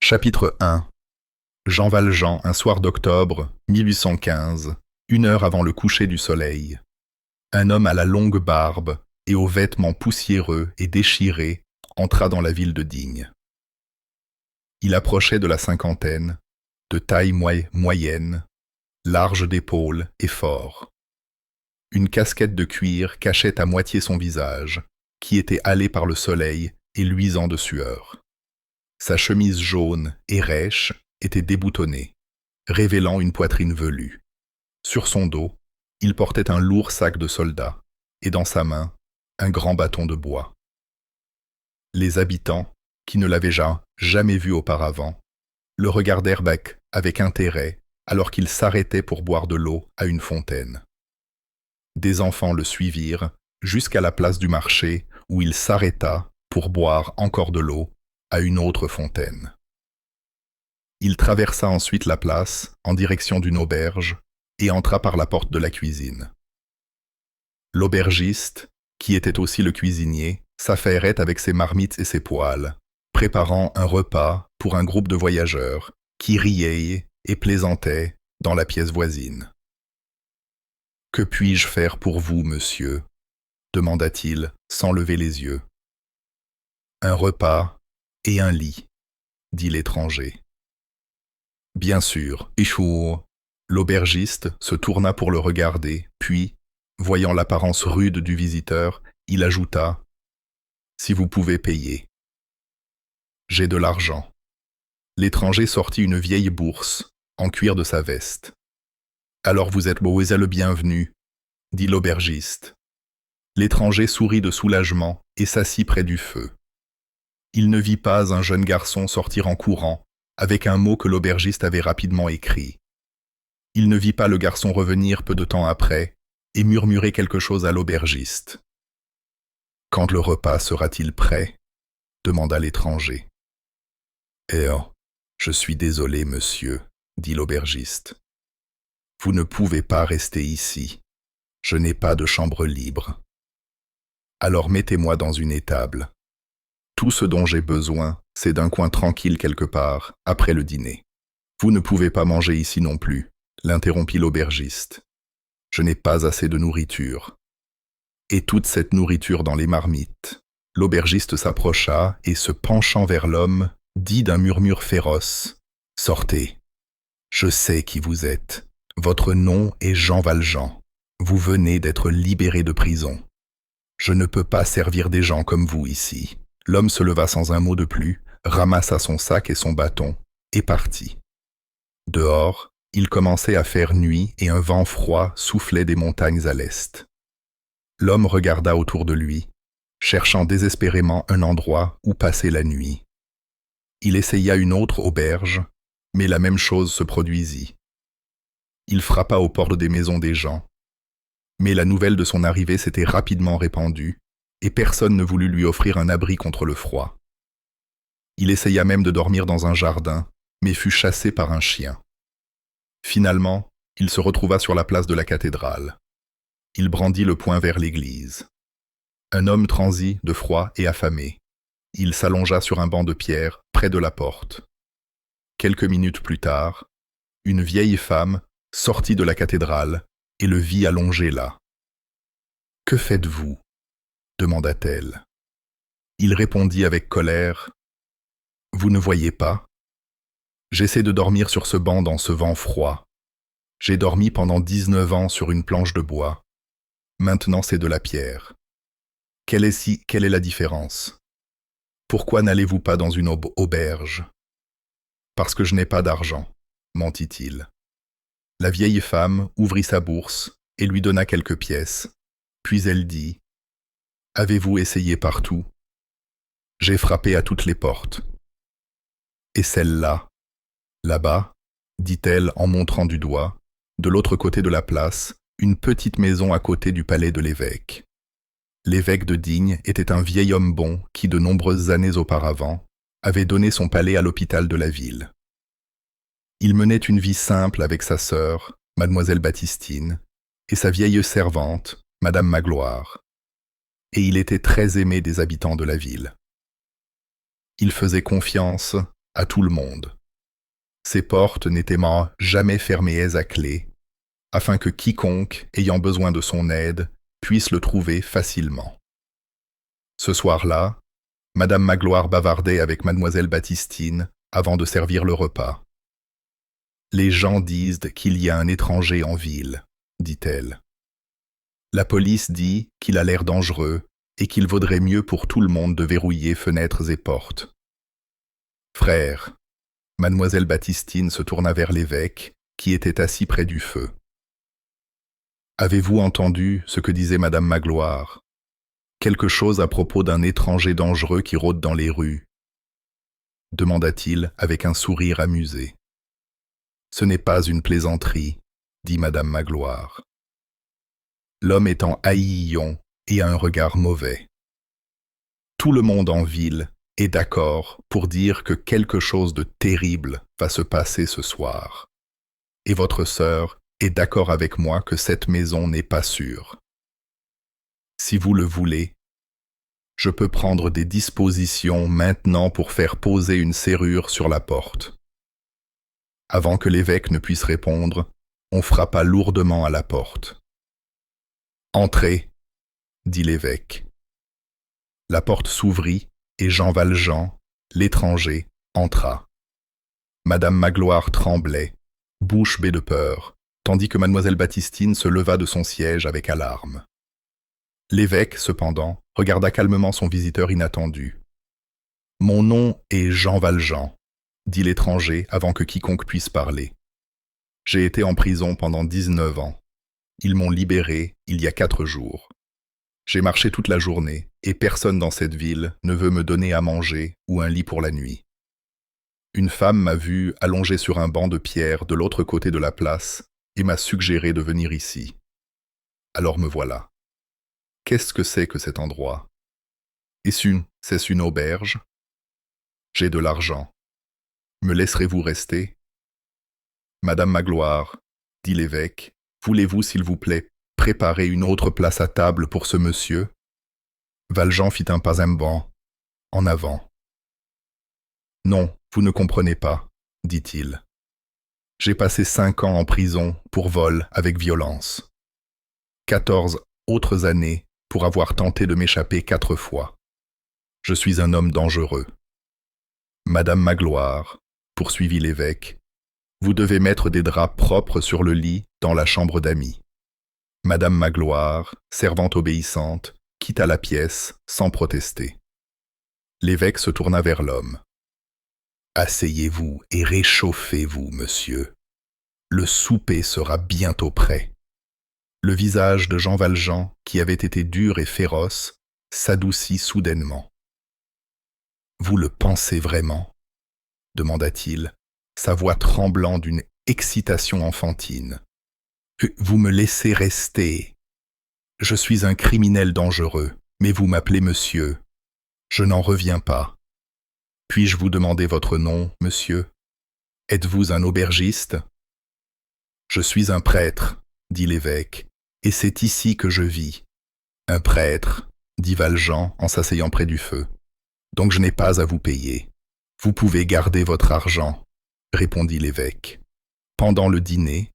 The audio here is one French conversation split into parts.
Chapitre 1. Jean Valjean, un soir d'octobre, 1815, 1 heure avant le coucher du soleil. Un homme à la longue barbe et aux vêtements poussiéreux et déchirés entra dans la ville de Digne. Il approchait de la cinquantaine, de taille moyenne, large d'épaules et fort. Une casquette de cuir cachait à moitié son visage, qui était hâlé par le soleil et luisant de sueur. Sa chemise jaune et rêche était déboutonnée, révélant une poitrine velue. Sur son dos, il portait un lourd sac de soldat, et dans sa main, un grand bâton de bois. Les habitants, qui ne l'avaient jamais vu auparavant, le regardèrent avec intérêt alors qu'il s'arrêtait pour boire de l'eau à une fontaine. Des enfants le suivirent jusqu'à la place du marché où il s'arrêta pour boire encore de l'eau à une autre fontaine. Il traversa ensuite la place en direction d'une auberge et entra par la porte de la cuisine. L'aubergiste, qui était aussi le cuisinier, s'affairait avec ses marmites et ses poêles, préparant un repas pour un groupe de voyageurs qui riaient et plaisantaient dans la pièce voisine. « Que puis-je faire pour vous, monsieur ?» demanda-t-il sans lever les yeux. « Un repas et un lit, » dit l'étranger. « Bien sûr, Ichour. » L'aubergiste se tourna pour le regarder, puis, voyant l'apparence rude du visiteur, il ajouta « Si vous pouvez payer. »« J'ai de l'argent. » L'étranger sortit une vieille bourse, en cuir de sa veste. « Alors vous êtes le bienvenu, » dit l'aubergiste. L'étranger sourit de soulagement et s'assit près du feu. Il ne vit pas un jeune garçon sortir en courant, avec un mot que l'aubergiste avait rapidement écrit. Il ne vit pas le garçon revenir peu de temps après et murmurer quelque chose à l'aubergiste. « Quand le repas sera-t-il prêt ?» demanda l'étranger. « Eh oh, je suis désolé, monsieur, » dit l'aubergiste. « Vous ne pouvez pas rester ici. Je n'ai pas de chambre libre. Alors mettez-moi dans une étable. Tout ce dont j'ai besoin, c'est d'un coin tranquille quelque part, après le dîner. Vous ne pouvez pas manger ici non plus, » l'interrompit l'aubergiste. « Je n'ai pas assez de nourriture. » Et toute cette nourriture dans les marmites. L'aubergiste s'approcha et, se penchant vers l'homme, dit d'un murmure féroce « Sortez. Je sais qui vous êtes. Votre nom est Jean Valjean. Vous venez d'être libéré de prison. Je ne peux pas servir des gens comme vous ici. » L'homme se leva sans un mot de plus, ramassa son sac et son bâton, et partit. Dehors, il commençait à faire nuit et un vent froid soufflait des montagnes à l'est. L'homme regarda autour de lui, cherchant désespérément un endroit où passer la nuit. Il essaya une autre auberge, mais la même chose se produisit. Il frappa aux portes des maisons des gens, mais la nouvelle de son arrivée s'était rapidement répandue, et personne ne voulut lui offrir un abri contre le froid. Il essaya même de dormir dans un jardin, mais fut chassé par un chien. Finalement, il se retrouva sur la place de la cathédrale. Il brandit le poing vers l'église. Un homme transit, de froid et affamé. Il s'allongea sur un banc de pierre, près de la porte. Quelques minutes plus tard, une vieille femme sortit de la cathédrale et le vit allongé là. « Que faites-vous » demanda-t-elle. Il répondit avec colère « Vous ne voyez pas? J'essaie de dormir sur ce banc dans ce vent froid. J'ai dormi pendant 19 ans sur une planche de bois. Maintenant c'est de la pierre. Quelle est la différence? Pourquoi n'allez-vous pas dans une auberge? Parce que je n'ai pas d'argent, mentit-il. La vieille femme ouvrit sa bourse et lui donna quelques pièces. Puis elle dit « Avez-vous essayé partout? J'ai frappé à toutes les portes. Et celle-là, là-bas, dit-elle en montrant du doigt, de l'autre côté de la place, une petite maison à côté du palais de l'évêque. L'évêque de Digne était un vieil homme bon qui, de nombreuses années auparavant, avait donné son palais à l'hôpital de la ville. Il menait une vie simple avec sa sœur, mademoiselle Baptistine, et sa vieille servante, madame Magloire. Et il était très aimé des habitants de la ville. Il faisait confiance à tout le monde. Ces portes n'étaient jamais fermées à clé, afin que quiconque, ayant besoin de son aide, puisse le trouver facilement. Ce soir-là, Madame Magloire bavardait avec Mademoiselle Baptistine avant de servir le repas. « Les gens disent qu'il y a un étranger en ville, dit-elle. La police dit qu'il a l'air dangereux et qu'il vaudrait mieux pour tout le monde de verrouiller fenêtres et portes. Frère, Mademoiselle Baptistine se tourna vers l'évêque, qui était assis près du feu. Avez-vous entendu ce que disait Madame Magloire? Quelque chose à propos d'un étranger dangereux qui rôde dans les rues, demanda-t-il avec un sourire amusé. Ce n'est pas une plaisanterie, dit Madame Magloire. L'homme est en haillon et a un regard mauvais. Tout le monde en ville est d'accord pour dire que quelque chose de terrible va se passer ce soir. Et votre sœur est d'accord avec moi que cette maison n'est pas sûre. Si vous le voulez, je peux prendre des dispositions maintenant pour faire poser une serrure sur la porte. Avant que l'évêque ne puisse répondre, on frappa lourdement à la porte. « Entrez » dit l'évêque. La porte s'ouvrit et Jean Valjean, l'étranger, entra. Madame Magloire tremblait, bouche bée de peur, tandis que Mademoiselle Baptistine se leva de son siège avec alarme. L'évêque, cependant, regarda calmement son visiteur inattendu. « Mon nom est Jean Valjean, » dit l'étranger avant que quiconque puisse parler. « J'ai été en prison pendant 19 ans. Ils m'ont libéré il y a 4 jours. J'ai marché toute la journée et personne dans cette ville ne veut me donner à manger ou un lit pour la nuit. Une femme m'a vu allongé sur un banc de pierre de l'autre côté de la place et m'a suggéré de venir ici. Alors me voilà. Qu'est-ce que c'est que cet endroit? Est-ce une auberge? J'ai de l'argent. Me laisserez-vous rester? Madame Magloire, dit l'évêque, voulez-vous, s'il vous plaît, préparer une autre place à table pour ce monsieur? Valjean fit un pas banc, en avant. Non, vous ne comprenez pas, dit-il. J'ai passé 5 ans en prison pour vol avec violence. 14 autres années pour avoir tenté de m'échapper 4 fois. Je suis un homme dangereux. Madame Magloire, poursuivit l'évêque, vous devez mettre des draps propres sur le lit dans la chambre d'amis. Madame Magloire, servante obéissante, quitta la pièce sans protester. L'évêque se tourna vers l'homme. Asseyez-vous et réchauffez-vous, monsieur. Le souper sera bientôt prêt. Le visage de Jean Valjean, qui avait été dur et féroce, s'adoucit soudainement. Vous le pensez vraiment? demanda-t-il, sa voix tremblant d'une excitation enfantine. Vous me laissez rester. Je suis un criminel dangereux, mais vous m'appelez monsieur. Je n'en reviens pas. Puis-je vous demander votre nom, monsieur? Êtes-vous un aubergiste? Je suis un prêtre, dit l'évêque, et c'est ici que je vis. Un prêtre, dit Valjean en s'asseyant près du feu. Donc je n'ai pas à vous payer. Vous pouvez garder votre argent, répondit l'évêque. Pendant le dîner,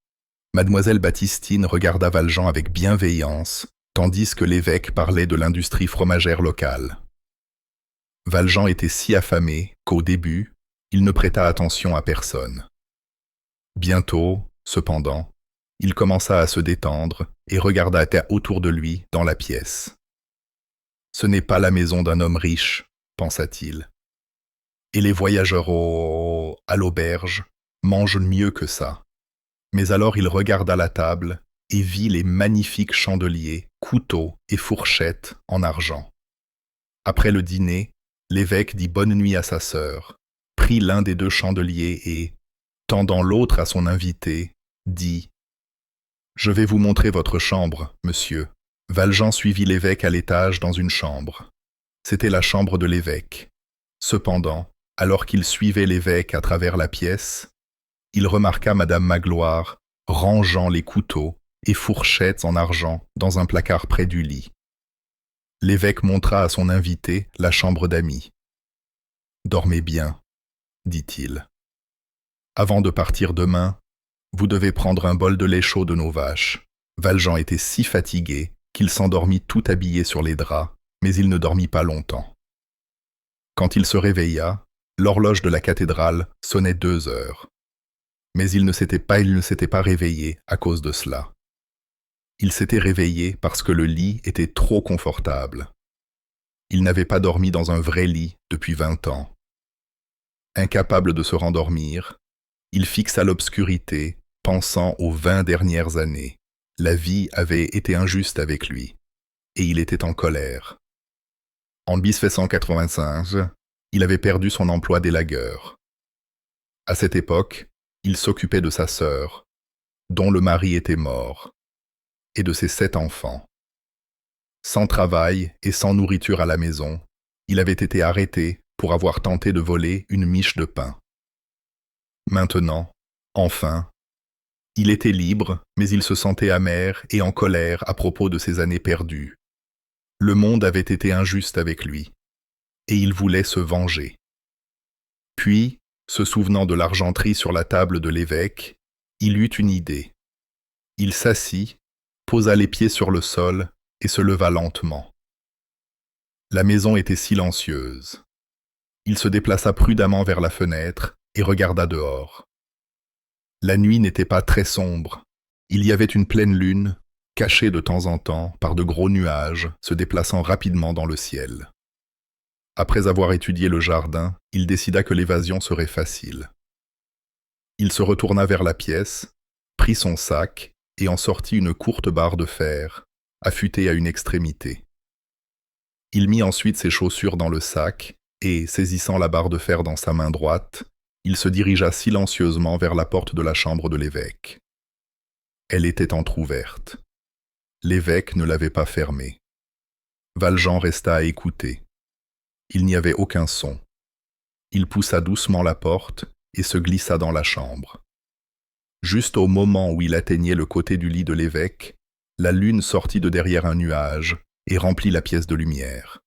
Mademoiselle Baptistine regarda Valjean avec bienveillance, tandis que l'évêque parlait de l'industrie fromagère locale. Valjean était si affamé qu'au début, il ne prêta attention à personne. Bientôt, cependant, il commença à se détendre et regarda autour de lui dans la pièce. « Ce n'est pas la maison d'un homme riche, pensa-t-il. Et les voyageurs à l'auberge mangent mieux que ça. » Mais alors il regarda la table et vit les magnifiques chandeliers, couteaux et fourchettes en argent. Après le dîner, l'évêque dit bonne nuit à sa sœur, prit l'un des 2 chandeliers et, tendant l'autre à son invité, dit « Je vais vous montrer votre chambre, monsieur. » Valjean suivit l'évêque à l'étage dans une chambre. C'était la chambre de l'évêque. Cependant, alors qu'il suivait l'évêque à travers la pièce, il remarqua Madame Magloire rangeant les couteaux et fourchettes en argent dans un placard près du lit. L'évêque montra à son invité la chambre d'amis. « Dormez bien, dit-il. Avant de partir demain, vous devez prendre un bol de lait chaud de nos vaches. Valjean était si fatigué qu'il s'endormit tout habillé sur les draps, mais il ne dormit pas longtemps. Quand il se réveilla, l'horloge de la cathédrale sonnait 2 heures. Mais il ne s'était pas réveillé à cause de cela. Il s'était réveillé parce que le lit était trop confortable. Il n'avait pas dormi dans un vrai lit depuis 20 ans. Incapable de se rendormir, il fixa l'obscurité, pensant aux 20 dernières années. La vie avait été injuste avec lui, et il était en colère. En 1795, il avait perdu son emploi d'élagueur. À cette époque, il s'occupait de sa sœur, dont le mari était mort, et de ses 7 enfants. Sans travail et sans nourriture à la maison, il avait été arrêté pour avoir tenté de voler une miche de pain. Maintenant, enfin, il était libre, mais il se sentait amer et en colère à propos de ses années perdues. Le monde avait été injuste avec lui, et il voulait se venger. Puis, se souvenant de l'argenterie sur la table de l'évêque, il eut une idée. Il s'assit, posa les pieds sur le sol et se leva lentement. La maison était silencieuse. Il se déplaça prudemment vers la fenêtre et regarda dehors. La nuit n'était pas très sombre. Il y avait une pleine lune, cachée de temps en temps par de gros nuages se déplaçant rapidement dans le ciel. Après avoir étudié le jardin, il décida que l'évasion serait facile. Il se retourna vers la pièce, prit son sac et en sortit une courte barre de fer, affûtée à une extrémité. Il mit ensuite ses chaussures dans le sac et, saisissant la barre de fer dans sa main droite, il se dirigea silencieusement vers la porte de la chambre de l'évêque. Elle était entr'ouverte. L'évêque ne l'avait pas fermée. Valjean resta à écouter. Il n'y avait aucun son. Il poussa doucement la porte et se glissa dans la chambre. Juste au moment où il atteignait le côté du lit de l'évêque, la lune sortit de derrière un nuage et remplit la pièce de lumière.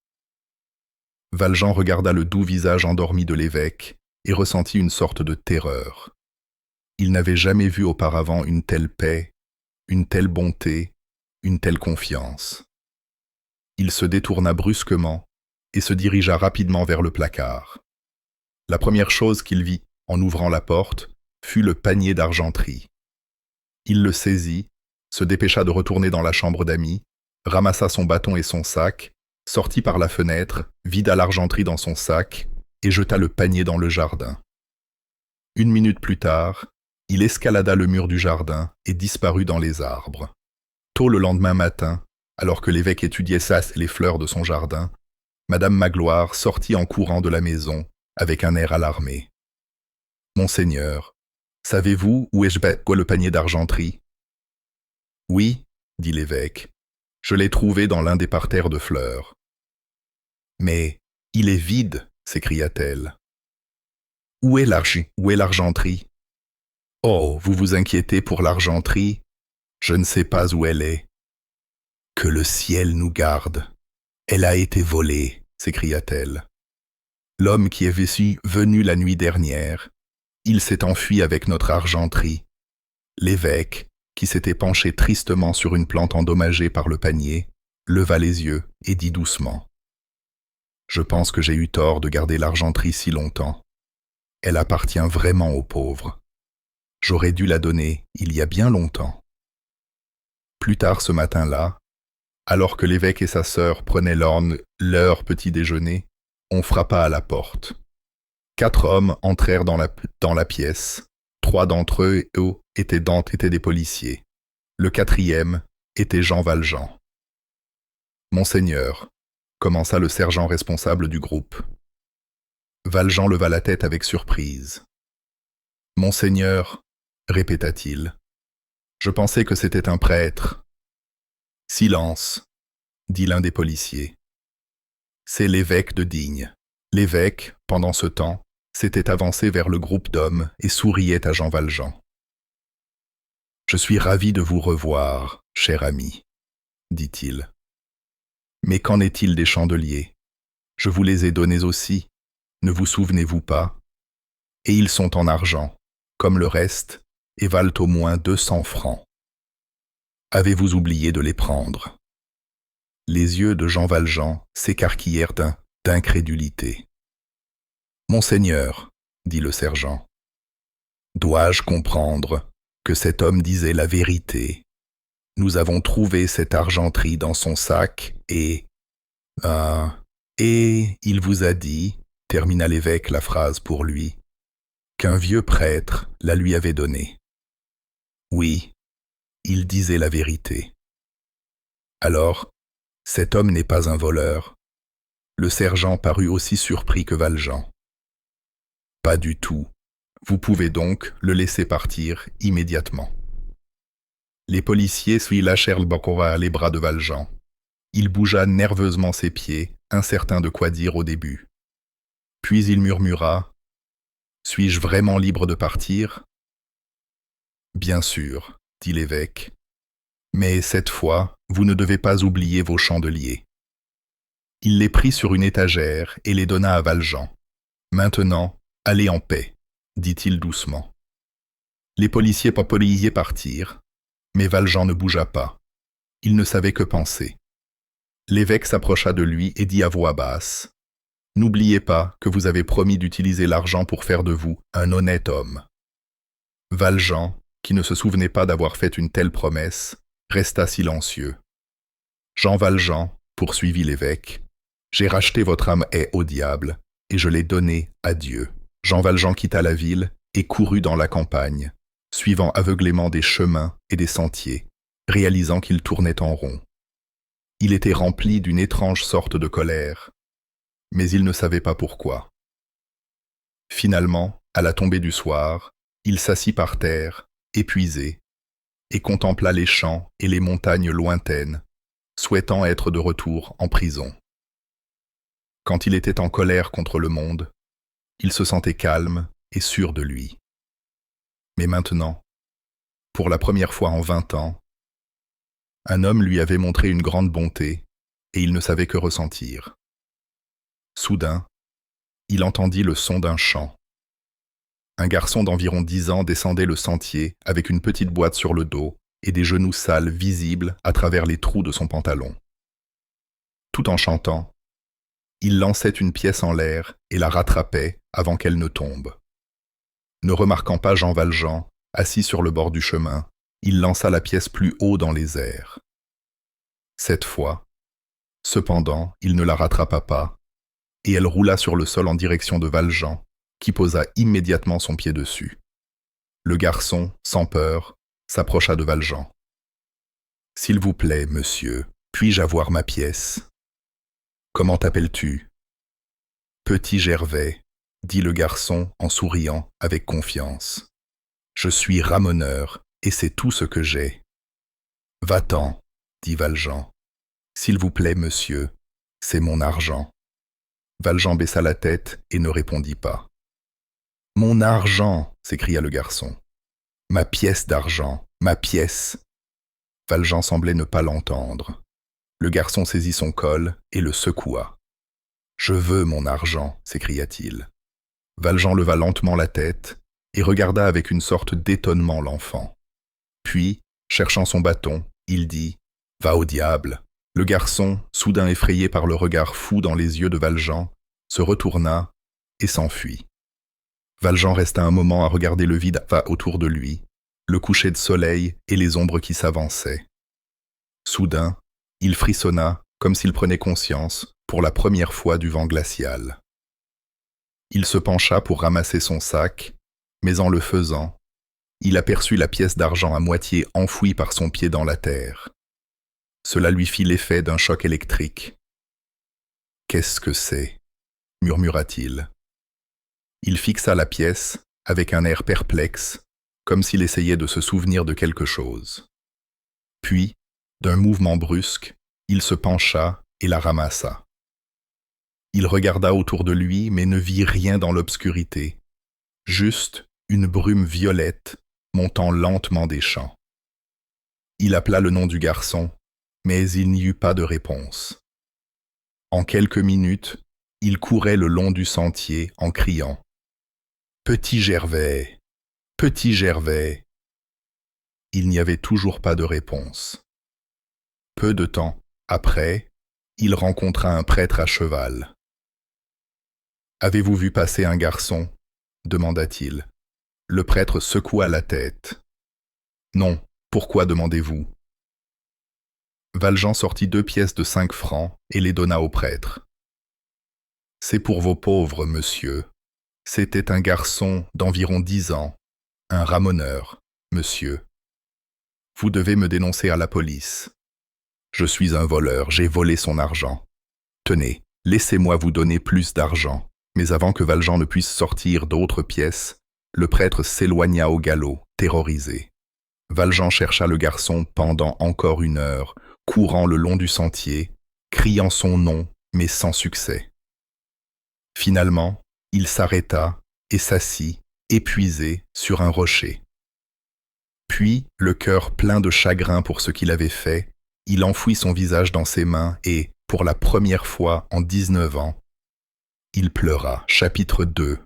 Valjean regarda le doux visage endormi de l'évêque et ressentit une sorte de terreur. Il n'avait jamais vu auparavant une telle paix, une telle bonté, une telle confiance. Il se détourna brusquement et se dirigea rapidement vers le placard. La première chose qu'il vit en ouvrant la porte fut le panier d'argenterie. Il le saisit, se dépêcha de retourner dans la chambre d'amis, ramassa son bâton et son sac, sortit par la fenêtre, vida l'argenterie dans son sac et jeta le panier dans le jardin. 1 minute plus tard, il escalada le mur du jardin et disparut dans les arbres. Tôt le lendemain matin, alors que l'évêque étudiait les fleurs de son jardin, Madame Magloire sortit en courant de la maison avec un air alarmé. « Monseigneur, savez-vous où est-ce le panier d'argenterie ?»« Oui, dit l'évêque, je l'ai trouvé dans l'un des parterres de fleurs. »« Mais il est vide, s'écria-t-elle. Où est l'argenterie ? Oh, vous vous inquiétez pour l'argenterie ? Je ne sais pas où elle est. Que le ciel nous garde. Elle a été volée, s'écria-t-elle. L'homme qui est venu la nuit dernière, il s'est enfui avec notre argenterie. L'évêque, qui s'était penché tristement sur une plante endommagée par le panier, leva les yeux et dit doucement. Je pense que j'ai eu tort de garder l'argenterie si longtemps. Elle appartient vraiment aux pauvres. J'aurais dû la donner il y a bien longtemps. Plus tard ce matin-là, alors que l'évêque et sa sœur prenaient leur petit déjeuner, on frappa à la porte. 4 hommes entrèrent dans la pièce. 3 d'entre eux étaient des policiers. Le 4e était Jean Valjean. « Monseigneur », commença le sergent responsable du groupe. Valjean leva la tête avec surprise. « Monseigneur », répéta-t-il, « je pensais que c'était un prêtre. » « Silence, » dit l'un des policiers. « C'est l'évêque de Digne. » L'évêque, pendant ce temps, s'était avancé vers le groupe d'hommes et souriait à Jean Valjean. « Je suis ravi de vous revoir, cher ami, » dit-il. « Mais qu'en est-il des chandeliers ? Je vous les ai donnés aussi. Ne vous souvenez-vous pas ? et ils sont en argent, comme le reste, et valent au moins 200 francs. Avez-vous oublié de les prendre? Les yeux de Jean Valjean s'écarquillèrent d'incrédulité. Monseigneur, dit le sergent, dois-je comprendre que cet homme disait la vérité? Nous avons trouvé cette argenterie dans son sac et il vous a dit, termina l'évêque la phrase pour lui, qu'un vieux prêtre la lui avait donnée. Oui, il disait la vérité. Alors, cet homme n'est pas un voleur. Le sergent parut aussi surpris que Valjean. Pas du tout. Vous pouvez donc le laisser partir immédiatement. Les policiers lâchèrent les bras de Valjean. Il bougea nerveusement ses pieds, incertain de quoi dire au début. Puis il murmura « Suis-je vraiment libre de partir ?» Bien sûr, dit l'évêque. Mais cette fois, vous ne devez pas oublier vos chandeliers. Il les prit sur une étagère et les donna à Valjean. Maintenant, allez en paix, dit-il doucement. Les policiers partirent, mais Valjean ne bougea pas. Il ne savait que penser. L'évêque s'approcha de lui et dit à voix basse « N'oubliez pas que vous avez promis d'utiliser l'argent pour faire de vous un honnête homme. » Valjean, qui ne se souvenait pas d'avoir fait une telle promesse, resta silencieux. « Jean Valjean, poursuivit l'évêque, j'ai racheté votre âme au diable, et je l'ai donnée à Dieu. » Jean Valjean quitta la ville et courut dans la campagne, suivant aveuglément des chemins et des sentiers, réalisant qu'il tournait en rond. Il était rempli d'une étrange sorte de colère, mais il ne savait pas pourquoi. Finalement, à la tombée du soir, il s'assit par terre, épuisé, et contempla les champs et les montagnes lointaines, souhaitant être de retour en prison. Quand il était en colère contre le monde, il se sentait calme et sûr de lui. Mais maintenant, pour la première fois en 20 ans, un homme lui avait montré une grande bonté et il ne savait que ressentir. Soudain, il entendit le son d'un chant. Un garçon d'environ 10 ans descendait le sentier avec une petite boîte sur le dos et des genoux sales visibles à travers les trous de son pantalon. Tout en chantant, il lançait une pièce en l'air et la rattrapait avant qu'elle ne tombe. Ne remarquant pas Jean Valjean, assis sur le bord du chemin, il lança la pièce plus haut dans les airs. Cette fois, cependant, il ne la rattrapa pas, et elle roula sur le sol en direction de Valjean, qui posa immédiatement son pied dessus. Le garçon, sans peur, s'approcha de Valjean. « S'il vous plaît, monsieur, puis-je avoir ma pièce ? » « Comment t'appelles-tu ?»« Petit Gervais, » dit le garçon en souriant avec confiance. « Je suis ramoneur, et c'est tout ce que j'ai. »« Va-t'en, » dit Valjean. « S'il vous plaît, monsieur, c'est mon argent. » Valjean baissa la tête et ne répondit pas. « Mon argent !» s'écria le garçon. « Ma pièce d'argent, ma pièce !» Valjean semblait ne pas l'entendre. Le garçon saisit son col et le secoua. « Je veux mon argent !» s'écria-t-il. Valjean leva lentement la tête et regarda avec une sorte d'étonnement l'enfant. Puis, cherchant son bâton, il dit « Va au diable !» Le garçon, soudain effrayé par le regard fou dans les yeux de Valjean, se retourna et s'enfuit. Valjean resta un moment à regarder le vide autour de lui, le coucher de soleil et les ombres qui s'avançaient. Soudain, il frissonna comme s'il prenait conscience, pour la première fois, du vent glacial. Il se pencha pour ramasser son sac, mais en le faisant, il aperçut la pièce d'argent à moitié enfouie par son pied dans la terre. Cela lui fit l'effet d'un choc électrique. « Qu'est-ce que c'est ?» murmura-t-il. Il fixa la pièce avec un air perplexe, comme s'il essayait de se souvenir de quelque chose. Puis, d'un mouvement brusque, il se pencha et la ramassa. Il regarda autour de lui, mais ne vit rien dans l'obscurité, juste une brume violette montant lentement des champs. Il appela le nom du garçon, mais il n'y eut pas de réponse. En quelques minutes, il courait le long du sentier en criant Petit Gervais, petit Gervais. Il n'y avait toujours pas de réponse. Peu de temps après, il rencontra un prêtre à cheval. « Avez-vous vu passer un garçon ?» demanda-t-il. Le prêtre secoua la tête. « Non, pourquoi demandez-vous » Valjean sortit 2 pièces de 5 francs et les donna au prêtre. « C'est pour vos pauvres, monsieur. C'était un garçon d'environ 10 ans, un ramoneur, monsieur. Vous devez me dénoncer à la police. Je suis un voleur, j'ai volé son argent. Tenez, laissez-moi vous donner plus d'argent. » Mais avant que Valjean ne puisse sortir d'autres pièces, le prêtre s'éloigna au galop, terrorisé. Valjean chercha le garçon pendant encore 1 heure, courant le long du sentier, criant son nom, mais sans succès. Finalement, il s'arrêta et s'assit, épuisé, sur un rocher. Puis, le cœur plein de chagrin pour ce qu'il avait fait, il enfouit son visage dans ses mains et, pour la première fois en 19 ans, il pleura. Chapitre 2.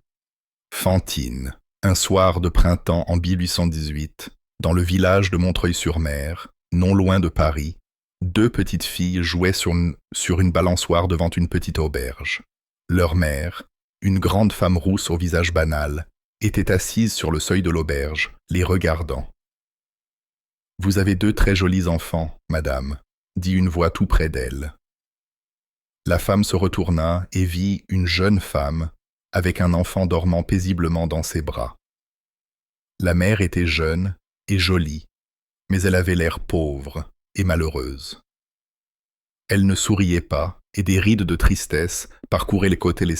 Fantine. Un soir de printemps en 1818, dans le village de Montreuil-sur-Mer, non loin de Paris, 2 petites filles jouaient sur une balançoire devant une petite auberge. Leur mère, une grande femme rousse au visage banal, était assise sur le seuil de l'auberge, les regardant. « Vous avez 2 très jolis enfants, madame, » dit une voix tout près d'elle. La femme se retourna et vit une jeune femme avec un enfant dormant paisiblement dans ses bras. La mère était jeune et jolie, mais elle avait l'air pauvre et malheureuse. Elle ne souriait pas et des rides de tristesse parcouraient les côtés de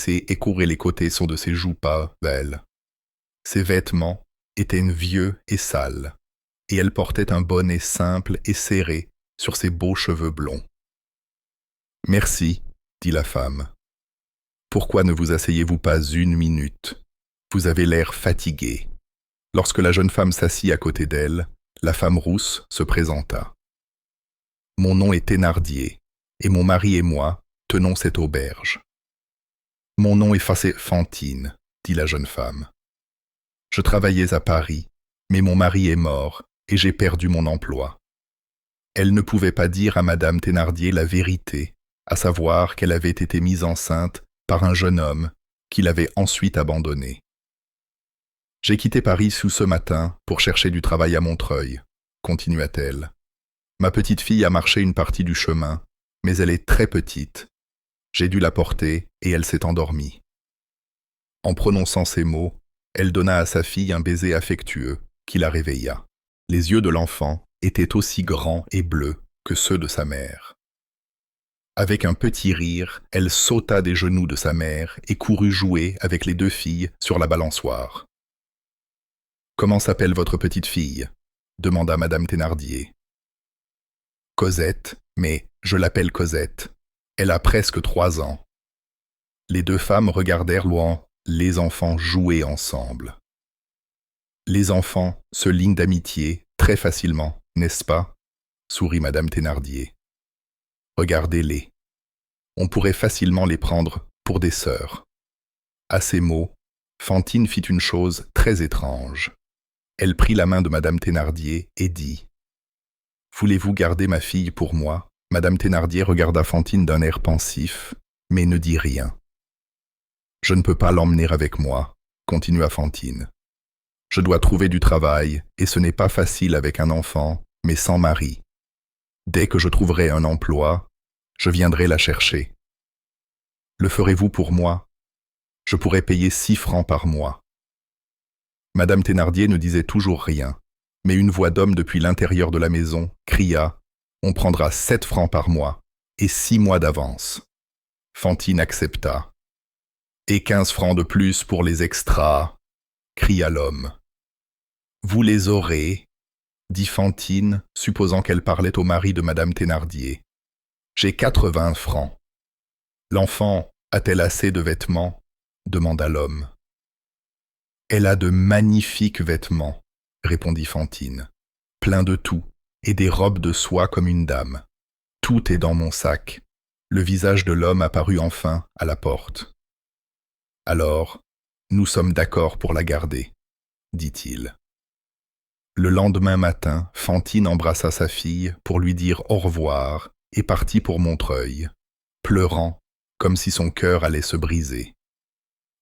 ses joues pâles. Ses vêtements étaient vieux et sales, et elle portait un bonnet simple et serré sur ses beaux cheveux blonds. « Merci, » dit la femme. « Pourquoi ne vous asseyez-vous pas 1 minute? Vous avez l'air fatigué. » Lorsque la jeune femme s'assit à côté d'elle, la femme rousse se présenta. « Mon nom est Thénardier, et mon mari et moi tenons cette auberge. »« Mon nom est Fantine, » dit la jeune femme. « Je travaillais à Paris, mais mon mari est mort, et j'ai perdu mon emploi. » Elle ne pouvait pas dire à madame Thénardier la vérité, à savoir qu'elle avait été mise enceinte par un jeune homme qui l'avait ensuite abandonnée. « J'ai quitté Paris ce matin pour chercher du travail à Montreuil, » continua-t-elle. « Ma petite fille a marché une partie du chemin, mais elle est très petite. J'ai dû la porter et elle s'est endormie. » En prononçant ces mots, elle donna à sa fille un baiser affectueux qui la réveilla. Les yeux de l'enfant étaient aussi grands et bleus que ceux de sa mère. Avec un petit rire, elle sauta des genoux de sa mère et courut jouer avec les 2 filles sur la balançoire. « Comment s'appelle votre petite fille » demanda madame Thénardier. « Cosette, mais je l'appelle Cosette. Elle a presque 3 ans. » Les 2 femmes regardèrent les enfants jouer ensemble. « Les enfants se lient d'amitié très facilement, n'est-ce pas ?» sourit madame Thénardier. « Regardez-les. On pourrait facilement les prendre pour des sœurs. » À ces mots, Fantine fit une chose très étrange. Elle prit la main de madame Thénardier et dit « Voulez-vous garder ma fille pour moi ?» Madame Thénardier regarda Fantine d'un air pensif, mais ne dit rien. « Je ne peux pas l'emmener avec moi, » continua Fantine. « Je dois trouver du travail, et ce n'est pas facile avec un enfant, mais sans mari. Dès que je trouverai un emploi, je viendrai la chercher. Le ferez-vous pour moi? Je pourrais payer 6 francs par mois. » Madame Thénardier ne disait toujours rien, mais une voix d'homme depuis l'intérieur de la maison cria « On prendra 7 francs par mois, et 6 mois d'avance. » Fantine accepta. « Et 15 francs de plus pour les extras » cria l'homme. « Vous les aurez, » dit Fantine, supposant qu'elle parlait au mari de madame Thénardier. « J'ai 80 francs. »« L'enfant a-t-elle assez de vêtements » demanda l'homme. « Elle a de magnifiques vêtements, » répondit Fantine. « Plein de tout, et des robes de soie comme une dame. Tout est dans mon sac. » Le visage de l'homme apparut enfin à la porte. « Alors, Nous sommes d'accord pour la garder, dit-il. Le lendemain matin, Fantine embrassa sa fille pour lui dire au revoir et partit pour Montreuil, pleurant comme si son cœur allait se briser.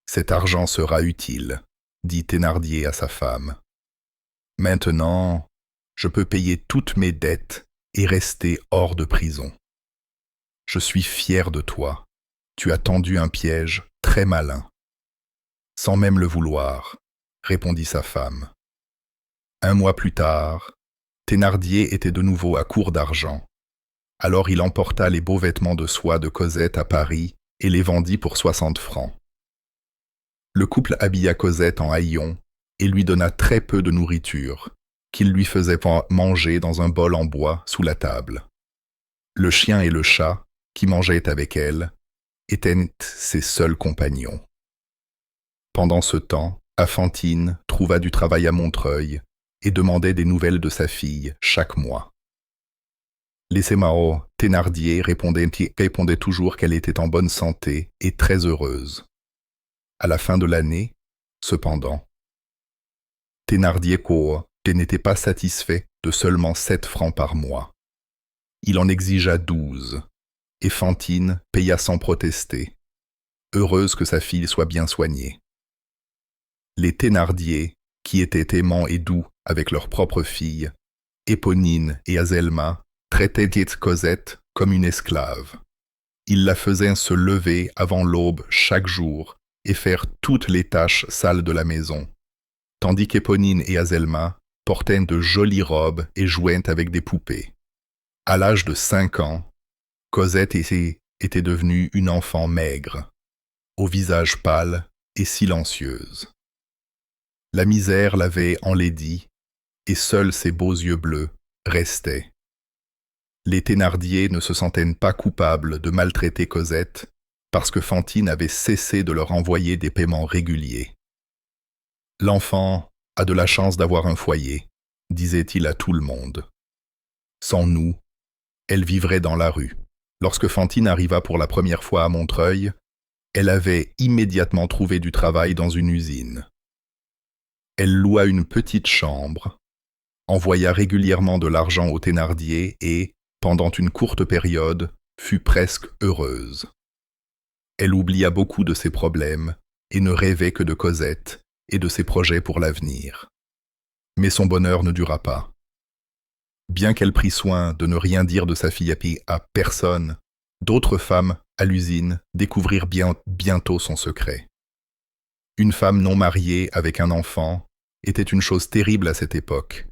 Cet argent sera utile, dit Thénardier à sa femme. Maintenant, je peux payer toutes mes dettes et rester hors de prison. Je suis fier de toi. Tu as tendu un piège très malin. Sans même le vouloir, répondit sa femme. Un mois plus tard, Thénardier était de nouveau à court d'argent. Alors il emporta les beaux vêtements de soie de Cosette à Paris et les vendit pour 60 francs. Le couple habilla Cosette en haillons et lui donna très peu de nourriture, qu'il lui faisait manger dans un bol en bois sous la table. Le chien et le chat, qui mangeaient avec elle, étaient ses seuls compagnons. Pendant ce temps, Fantine trouva du travail à Montreuil et demandait des nouvelles de sa fille chaque mois. Laissez-moi, Thénardier répondait toujours qu'elle était en bonne santé et très heureuse. À la fin de l'année, cependant, Thénardier n'était pas satisfait de seulement 7 francs par mois. Il en exigea 12, et Fantine paya sans protester, heureuse que sa fille soit bien soignée. Les Thénardier, qui étaient aimants et doux avec leurs propres filles, Éponine et Azelma, traitaient Cosette comme une esclave. Ils la faisaient se lever avant l'aube chaque jour et faire toutes les tâches sales de la maison, tandis qu'Éponine et Azelma portaient de jolies robes et jouaient avec des poupées. À l'âge de 5 ans, Cosette était devenue une enfant maigre, au visage pâle et silencieuse. La misère l'avait enlaidie, et seuls ses beaux yeux bleus restaient. Les Thénardier ne se sentaient pas coupables de maltraiter Cosette parce que Fantine avait cessé de leur envoyer des paiements réguliers. L'enfant a de la chance d'avoir un foyer, disait-il à tout le monde. Sans nous, elle vivrait dans la rue. Lorsque Fantine arriva pour la première fois à Montreuil, elle avait immédiatement trouvé du travail dans une usine. Elle loua une petite chambre, envoya régulièrement de l'argent aux Thénardier et, pendant une courte période, fut presque heureuse. Elle oublia beaucoup de ses problèmes et ne rêvait que de Cosette et de ses projets pour l'avenir. Mais son bonheur ne dura pas. Bien qu'elle prît soin de ne rien dire de sa fille à personne, d'autres femmes, à l'usine, découvrirent bientôt son secret. Une femme non mariée avec un enfant était une chose terrible à cette époque,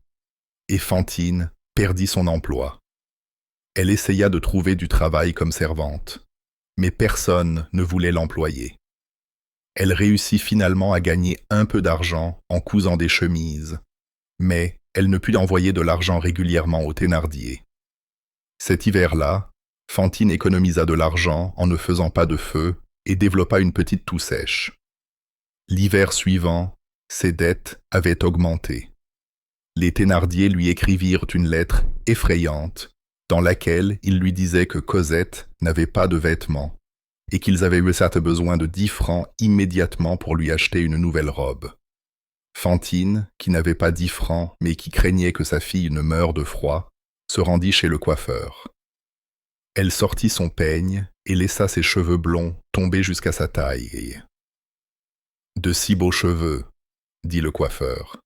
et Fantine perdit son emploi. Elle essaya de trouver du travail comme servante, mais personne ne voulait l'employer. Elle réussit finalement à gagner un peu d'argent en cousant des chemises, mais elle ne put envoyer de l'argent régulièrement aux Thénardier. Cet hiver-là, Fantine économisa de l'argent en ne faisant pas de feu et développa une petite toux sèche. L'hiver suivant, ses dettes avaient augmenté. Les Thénardier lui écrivirent une lettre effrayante dans laquelle ils lui disaient que Cosette n'avait pas de vêtements et qu'ils avaient besoin de 10 francs immédiatement pour lui acheter une nouvelle robe. Fantine, qui n'avait pas 10 francs mais qui craignait que sa fille ne meure de froid, se rendit chez le coiffeur. Elle sortit son peigne et laissa ses cheveux blonds tomber jusqu'à sa taille. « De si beaux cheveux, » dit le coiffeur.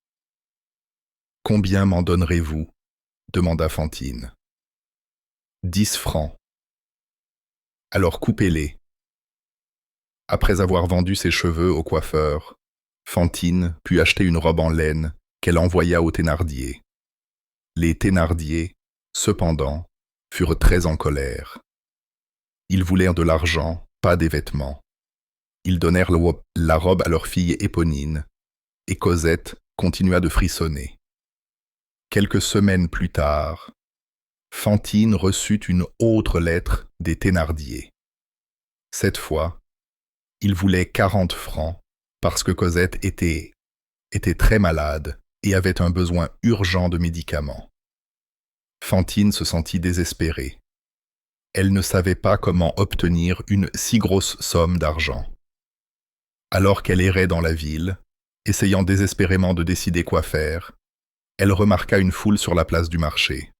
« Combien m'en donnerez-vous » demanda Fantine. « 10 francs. »« Alors coupez-les. » Après avoir vendu ses cheveux au coiffeur, Fantine put acheter une robe en laine qu'elle envoya aux Thénardier. Les Thénardier, cependant, furent très en colère. Ils voulèrent de l'argent, pas des vêtements. Ils donnèrent la robe à leur fille Éponine, et Cosette continua de frissonner. Quelques semaines plus tard, Fantine reçut une autre lettre des Thénardier. Cette fois, ils voulaient 40 francs parce que Cosette était très malade et avait un besoin urgent de médicaments. Fantine se sentit désespérée. Elle ne savait pas comment obtenir une si grosse somme d'argent. Alors qu'elle errait dans la ville, essayant désespérément de décider quoi faire, elle remarqua une foule sur la place du marché.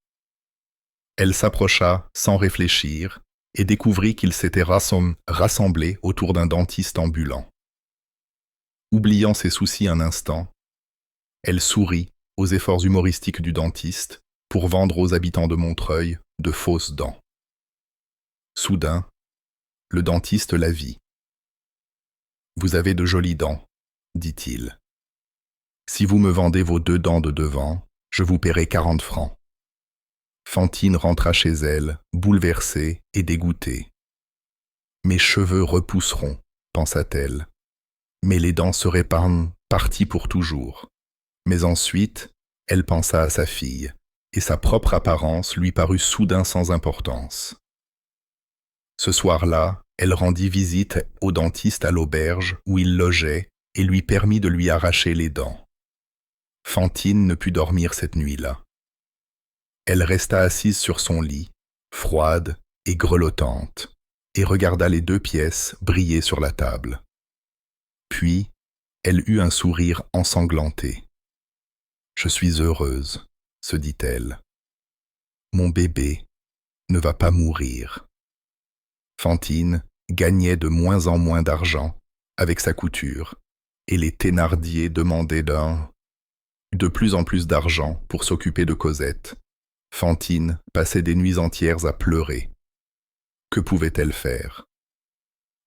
Elle s'approcha sans réfléchir et découvrit qu'ils s'étaient rassemblés autour d'un dentiste ambulant. Oubliant ses soucis un instant, elle sourit aux efforts humoristiques du dentiste pour vendre aux habitants de Montreuil de fausses dents. Soudain, le dentiste la vit. « Vous avez de jolies dents, dit-il. Si vous me vendez vos 2 dents de devant, je vous paierai 40 francs. » Fantine rentra chez elle, bouleversée et dégoûtée. « Mes cheveux repousseront, pensa-t-elle. Mais les dents seraient parties pour toujours. » Mais ensuite, elle pensa à sa fille, et sa propre apparence lui parut soudain sans importance. Ce soir-là, elle rendit visite au dentiste à l'auberge où il logeait et lui permit de lui arracher les dents. Fantine ne put dormir cette nuit-là. Elle resta assise sur son lit, froide et grelottante, et regarda les 2 pièces briller sur la table. Puis, elle eut un sourire ensanglanté. « Je suis heureuse, » se dit-elle. « Mon bébé ne va pas mourir. » Fantine gagnait de moins en moins d'argent avec sa couture, et les Thénardier demandaient de plus en plus d'argent pour s'occuper de Cosette. Fantine passait des nuits entières à pleurer. Que pouvait-elle faire?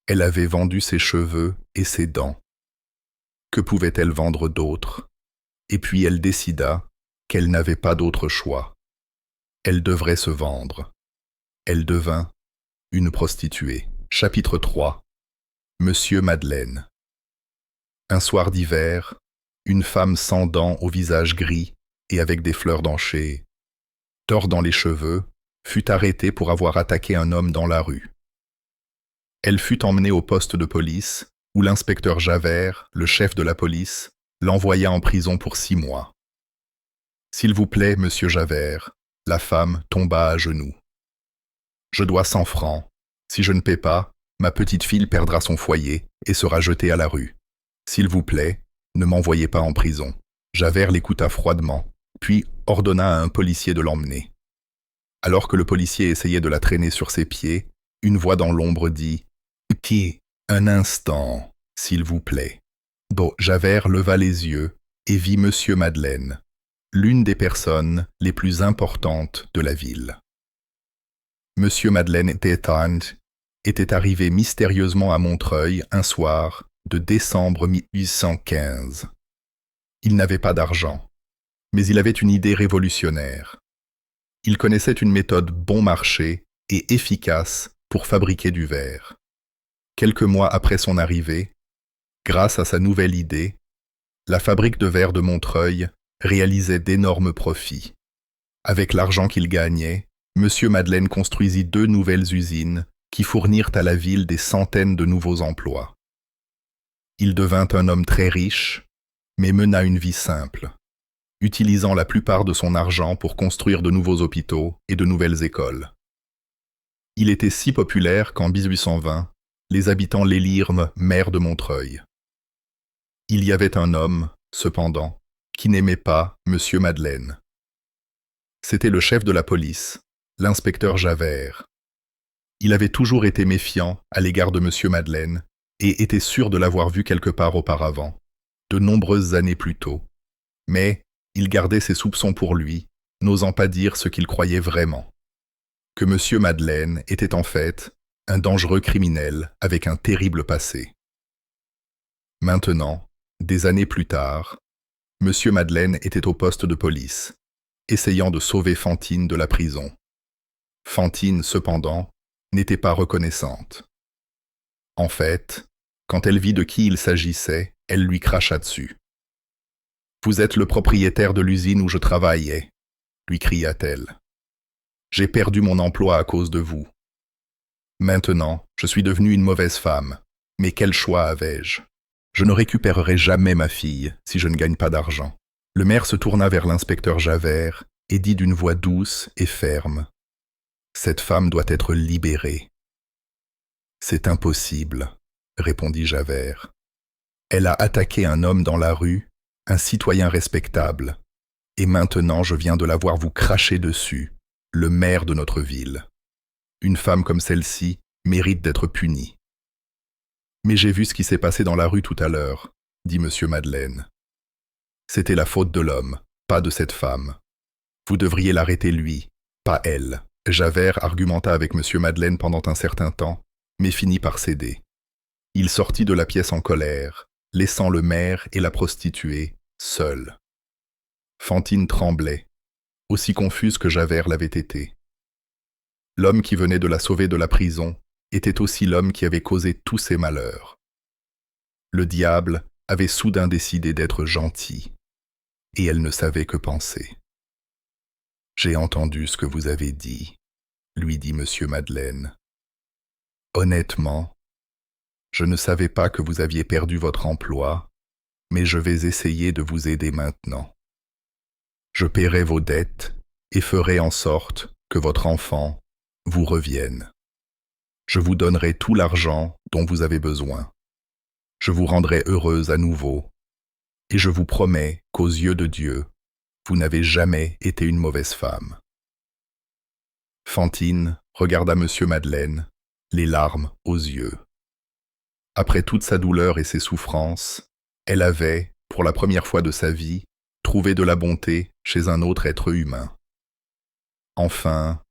Elle avait vendu ses cheveux et ses dents. Que pouvait-elle vendre d'autre? Et puis elle décida qu'elle n'avait pas d'autre choix. Elle devrait se vendre. Elle devint une prostituée. Chapitre 3. Monsieur Madeleine. Un soir d'hiver, une femme sans dents au visage gris et avec des fleurs d'ancher, tordant les cheveux, fut arrêtée pour avoir attaqué un homme dans la rue. Elle fut emmenée au poste de police, où l'inspecteur Javert, le chef de la police, l'envoya en prison pour 6 mois. « S'il vous plaît, monsieur Javert », la femme tomba à genoux. « Je dois 100 francs. Si je ne paie pas, ma petite fille perdra son foyer et sera jetée à la rue. S'il vous plaît, ne m'envoyez pas en prison. » Javert l'écouta froidement, puis ordonna à un policier de l'emmener. Alors que le policier essayait de la traîner sur ses pieds, une voix dans l'ombre dit « Qui? Un instant, s'il vous plaît. » Bon, Javert leva les yeux et vit monsieur Madeleine, l'une des personnes les plus importantes de la ville. Monsieur Madeleine était arrivé mystérieusement à Montreuil un soir de décembre 1815. Il n'avait pas d'argent, mais il avait une idée révolutionnaire. Il connaissait une méthode bon marché et efficace pour fabriquer du verre. Quelques mois après son arrivée, grâce à sa nouvelle idée, la fabrique de verre de Montreuil réalisait d'énormes profits. Avec l'argent qu'il gagnait, monsieur Madeleine construisit 2 nouvelles usines qui fournirent à la ville des centaines de nouveaux emplois. Il devint un homme très riche, mais mena une vie simple, utilisant la plupart de son argent pour construire de nouveaux hôpitaux et de nouvelles écoles. Il était si populaire qu'en 1820, les habitants l'élirent maire de Montreuil. Il y avait un homme, cependant, qui n'aimait pas monsieur Madeleine. C'était le chef de la police, l'inspecteur Javert. Il avait toujours été méfiant à l'égard de monsieur Madeleine et était sûr de l'avoir vu quelque part auparavant, de nombreuses années plus tôt. Mais il gardait ses soupçons pour lui, n'osant pas dire ce qu'il croyait vraiment. Que monsieur Madeleine était en fait un dangereux criminel avec un terrible passé. Maintenant, des années plus tard, monsieur Madeleine était au poste de police, essayant de sauver Fantine de la prison. Fantine, cependant, n'était pas reconnaissante. En fait, quand elle vit de qui il s'agissait, elle lui cracha dessus. « Vous êtes le propriétaire de l'usine où je travaillais », lui cria-t-elle. « J'ai perdu mon emploi à cause de vous. Maintenant, je suis devenue une mauvaise femme, mais quel choix avais-je? Je ne récupérerai jamais ma fille si je ne gagne pas d'argent. » Le maire se tourna vers l'inspecteur Javert et dit d'une voix douce et ferme « Cette femme doit être libérée. »« C'est impossible, » répondit Javert. Elle a attaqué un homme dans la rue, un citoyen respectable. Et maintenant, je viens de la voir vous cracher dessus, le maire de notre ville. Une femme comme celle-ci mérite d'être punie. Mais j'ai vu ce qui s'est passé dans la rue tout à l'heure, dit Monsieur Madeleine. C'était la faute de l'homme, pas de cette femme. Vous devriez l'arrêter lui, pas elle. Javert argumenta avec Monsieur Madeleine pendant un certain temps, mais finit par céder. Il sortit de la pièce en colère, laissant le maire et la prostituée seuls. Fantine tremblait, aussi confuse que Javert l'avait été. L'homme qui venait de la sauver de la prison était aussi l'homme qui avait causé tous ses malheurs. Le diable avait soudain décidé d'être gentil, et elle ne savait que penser. « J'ai entendu ce que vous avez dit, » lui dit Monsieur Madeleine. « Honnêtement, je ne savais pas que vous aviez perdu votre emploi, mais je vais essayer de vous aider maintenant. Je paierai vos dettes et ferai en sorte que votre enfant vous revienne. Je vous donnerai tout l'argent dont vous avez besoin. Je vous rendrai heureuse à nouveau, et je vous promets qu'aux yeux de Dieu, vous n'avez jamais été une mauvaise femme. » Fantine regarda Monsieur Madeleine, les larmes aux yeux. Après toute sa douleur et ses souffrances, elle avait, pour la première fois de sa vie, trouvé de la bonté chez un autre être humain. Enfin,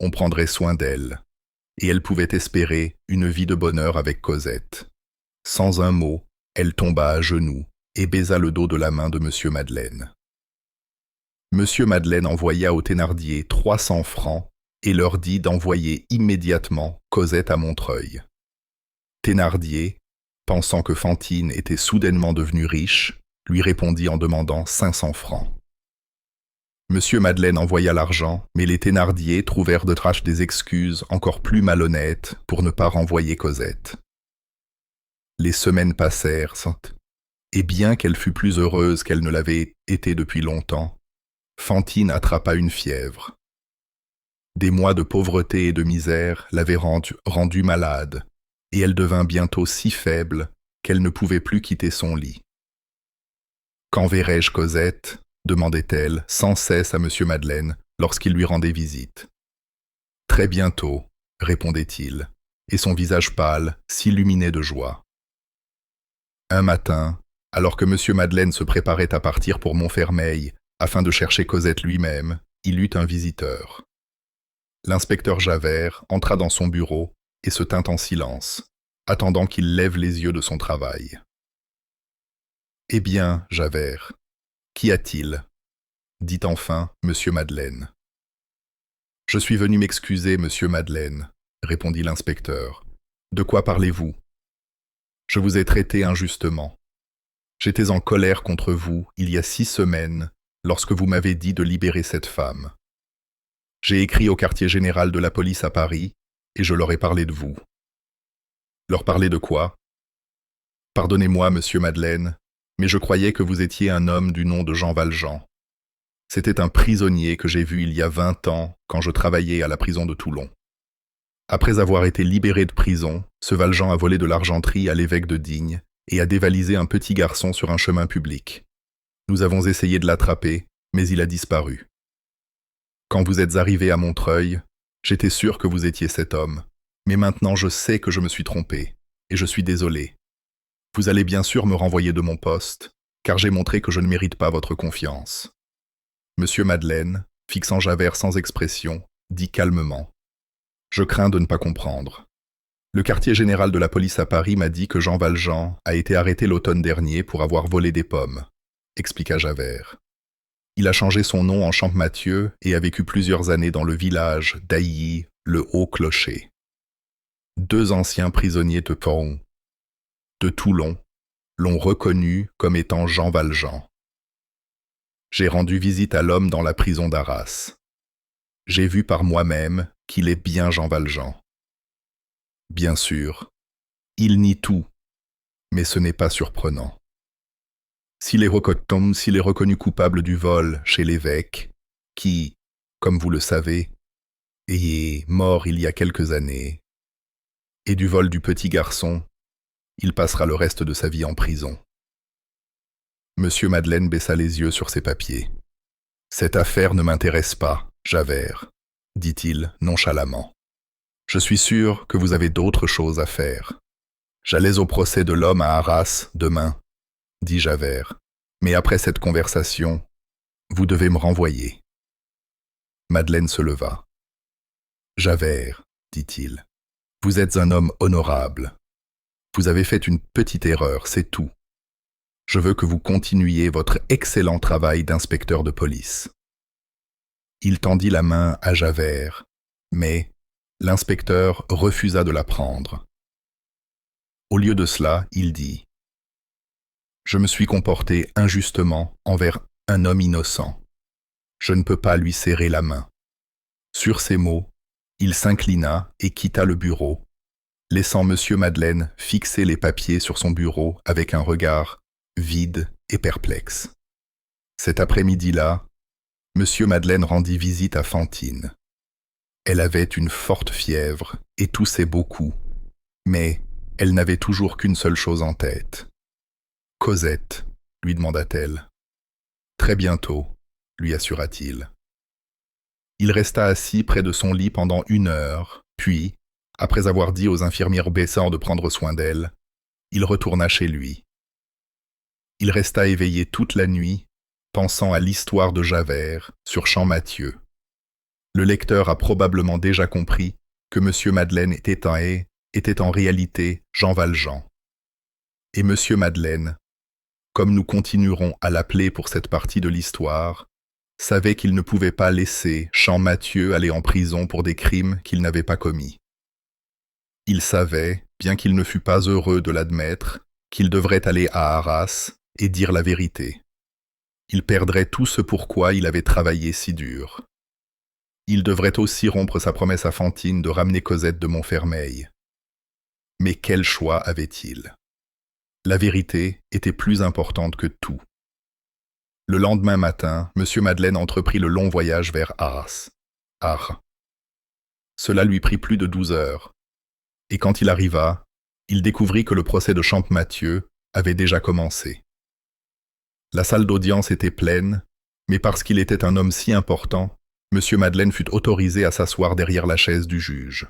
on prendrait soin d'elle, et elle pouvait espérer une vie de bonheur avec Cosette. Sans un mot, elle tomba à genoux et baisa le dos de la main de Monsieur Madeleine. Monsieur Madeleine envoya aux Thénardier 300 francs et leur dit d'envoyer immédiatement Cosette à Montreuil. Thénardier, pensant que Fantine était soudainement devenue riche, lui répondit en demandant 500 francs. Monsieur Madeleine envoya l'argent, mais les Thénardier trouvèrent de trash des excuses encore plus malhonnêtes pour ne pas renvoyer Cosette. Les semaines passèrent, et bien qu'elle fût plus heureuse qu'elle ne l'avait été depuis longtemps, Fantine attrapa une fièvre. Des mois de pauvreté et de misère l'avaient rendue malade, et elle devint bientôt si faible qu'elle ne pouvait plus quitter son lit. « Quand verrai-je Cosette ?» demandait-elle sans cesse à Monsieur Madeleine lorsqu'il lui rendait visite. « Très bientôt, » répondait-il, et son visage pâle s'illuminait de joie. Un matin, alors que Monsieur Madeleine se préparait à partir pour Montfermeil afin de chercher Cosette lui-même, il eut un visiteur. L'inspecteur Javert entra dans son bureau et se tint en silence, attendant qu'il lève les yeux de son travail. « Eh bien, Javert, qu'y a-t-il » dit enfin Monsieur Madeleine. « Je suis venu m'excuser, Monsieur Madeleine, » répondit l'inspecteur. « De quoi parlez-vous ? Je vous ai traité injustement. J'étais en colère contre vous il y a 6 semaines, lorsque vous m'avez dit de libérer cette femme. J'ai écrit au quartier général de la police à Paris, et je leur ai parlé de vous. » « Leur parler de quoi ? Pardonnez-moi, Monsieur Madeleine, mais je croyais que vous étiez un homme du nom de Jean Valjean. C'était un prisonnier que j'ai vu il y a 20 ans quand je travaillais à la prison de Toulon. Après avoir été libéré de prison, ce Valjean a volé de l'argenterie à l'évêque de Digne et a dévalisé un petit garçon sur un chemin public. Nous avons essayé de l'attraper, mais il a disparu. Quand vous êtes arrivé à Montreuil, j'étais sûr que vous étiez cet homme, mais maintenant je sais que je me suis trompé, et je suis désolé. Vous allez bien sûr me renvoyer de mon poste, car j'ai montré que je ne mérite pas votre confiance. » Monsieur Madeleine, fixant Javert sans expression, dit calmement. « Je crains de ne pas comprendre. Le quartier général de la police à Paris m'a dit que Jean Valjean a été arrêté l'automne dernier pour avoir volé des pommes, » expliqua Javert. « Il a changé son nom en Champmathieu et a vécu plusieurs années dans le village d'Ailly, le Haut-Clocher. 2 anciens prisonniers de Toulon l'ont reconnu comme étant Jean Valjean. J'ai rendu visite à l'homme dans la prison d'Arras. J'ai vu par moi-même qu'il est bien Jean Valjean. Bien sûr, il nie tout, mais ce n'est pas surprenant. S'il est reconnu coupable du vol chez l'évêque, qui, comme vous le savez, est mort il y a quelques années, et du vol du petit garçon, Il passera le reste de sa vie en prison. Monsieur Madeleine baissa les yeux sur ses papiers. « Cette affaire ne m'intéresse pas, Javert, dit-il nonchalamment. Je suis sûr que vous avez d'autres choses à faire. J'allais au procès de l'homme à Arras demain, dit Javert, mais après cette conversation, vous devez me renvoyer. Madeleine se leva. Javert, dit-il, vous êtes un homme honorable. Vous avez fait une petite erreur, c'est tout. Je veux que vous continuiez votre excellent travail d'inspecteur de police. Il tendit la main à Javert, mais l'inspecteur refusa de la prendre. Au lieu de cela, il dit « Je me suis comporté injustement envers un homme innocent. Je ne peux pas lui serrer la main. » Sur ces mots, il s'inclina et quitta le bureau, laissant Monsieur Madeleine fixer les papiers sur son bureau avec un regard vide et perplexe. Cet après-midi-là, Monsieur Madeleine rendit visite à Fantine. Elle avait une forte fièvre et toussait beaucoup, mais elle n'avait toujours qu'une seule chose en tête. « Cosette » lui demanda-t-elle. « Très bientôt » lui assura-t-il. Il resta assis près de son lit pendant 1 heure, puis, après avoir dit aux infirmières Bessan de prendre soin d'elle, il retourna chez lui. Il resta éveillé toute la nuit, pensant à l'histoire de Javert sur Champmathieu. Le lecteur a probablement déjà compris que Monsieur Madeleine était en réalité Jean Valjean. Et Monsieur Madeleine, comme nous continuerons à l'appeler pour cette partie de l'histoire, savait qu'il ne pouvait pas laisser Champmathieu aller en prison pour des crimes qu'il n'avait pas commis. Il savait, bien qu'il ne fût pas heureux de l'admettre, qu'il devrait aller à Arras et dire la vérité. Il perdrait tout ce pourquoi il avait travaillé si dur. Il devrait aussi rompre sa promesse à Fantine de ramener Cosette de Montfermeil. Mais quel choix avait-il? La vérité était plus importante que tout. Le lendemain matin, Monsieur Madeleine entreprit le long voyage vers Arras. Cela lui prit plus de 12 heures, et quand il arriva, il découvrit que le procès de Champmathieu avait déjà commencé. La salle d'audience était pleine, mais parce qu'il était un homme si important, Monsieur Madeleine fut autorisé à s'asseoir derrière la chaise du juge.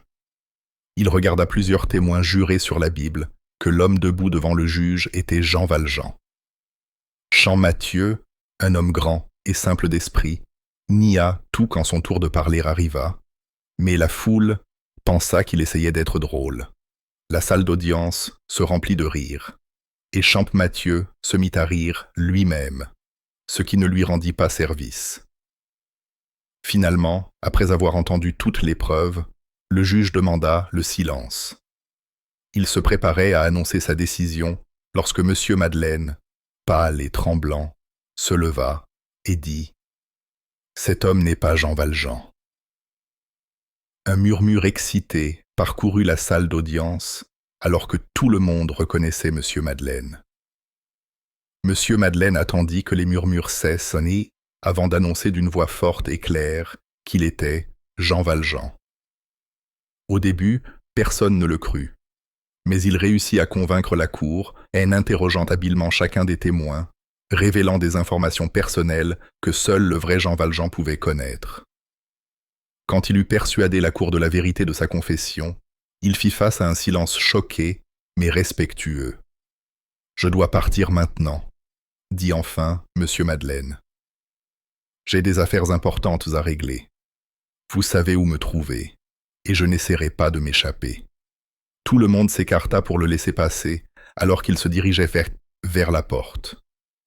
Il regarda plusieurs témoins jurer sur la Bible que l'homme debout devant le juge était Jean Valjean. Champmathieu, un homme grand et simple d'esprit, nia tout quand son tour de parler arriva, mais la foule pensa qu'il essayait d'être drôle. La salle d'audience se remplit de rire, et Champmathieu se mit à rire lui-même, ce qui ne lui rendit pas service. Finalement, après avoir entendu toutes les preuves, le juge demanda le silence. Il se préparait à annoncer sa décision lorsque Monsieur Madeleine, pâle et tremblant, se leva et dit « Cet homme n'est pas Jean Valjean. » Un murmure excité parcourut la salle d'audience alors que tout le monde reconnaissait Monsieur Madeleine. Monsieur Madeleine attendit que les murmures cessent avant d'annoncer d'une voix forte et claire qu'il était Jean Valjean. Au début, personne ne le crut, mais il réussit à convaincre la cour en interrogeant habilement chacun des témoins, révélant des informations personnelles que seul le vrai Jean Valjean pouvait connaître. Quand il eut persuadé la cour de la vérité de sa confession, il fit face à un silence choqué, mais respectueux. « Je dois partir maintenant », dit enfin Monsieur Madeleine. « J'ai des affaires importantes à régler. Vous savez où me trouver, et je n'essaierai pas de m'échapper. » Tout le monde s'écarta pour le laisser passer, alors qu'il se dirigeait vers la porte.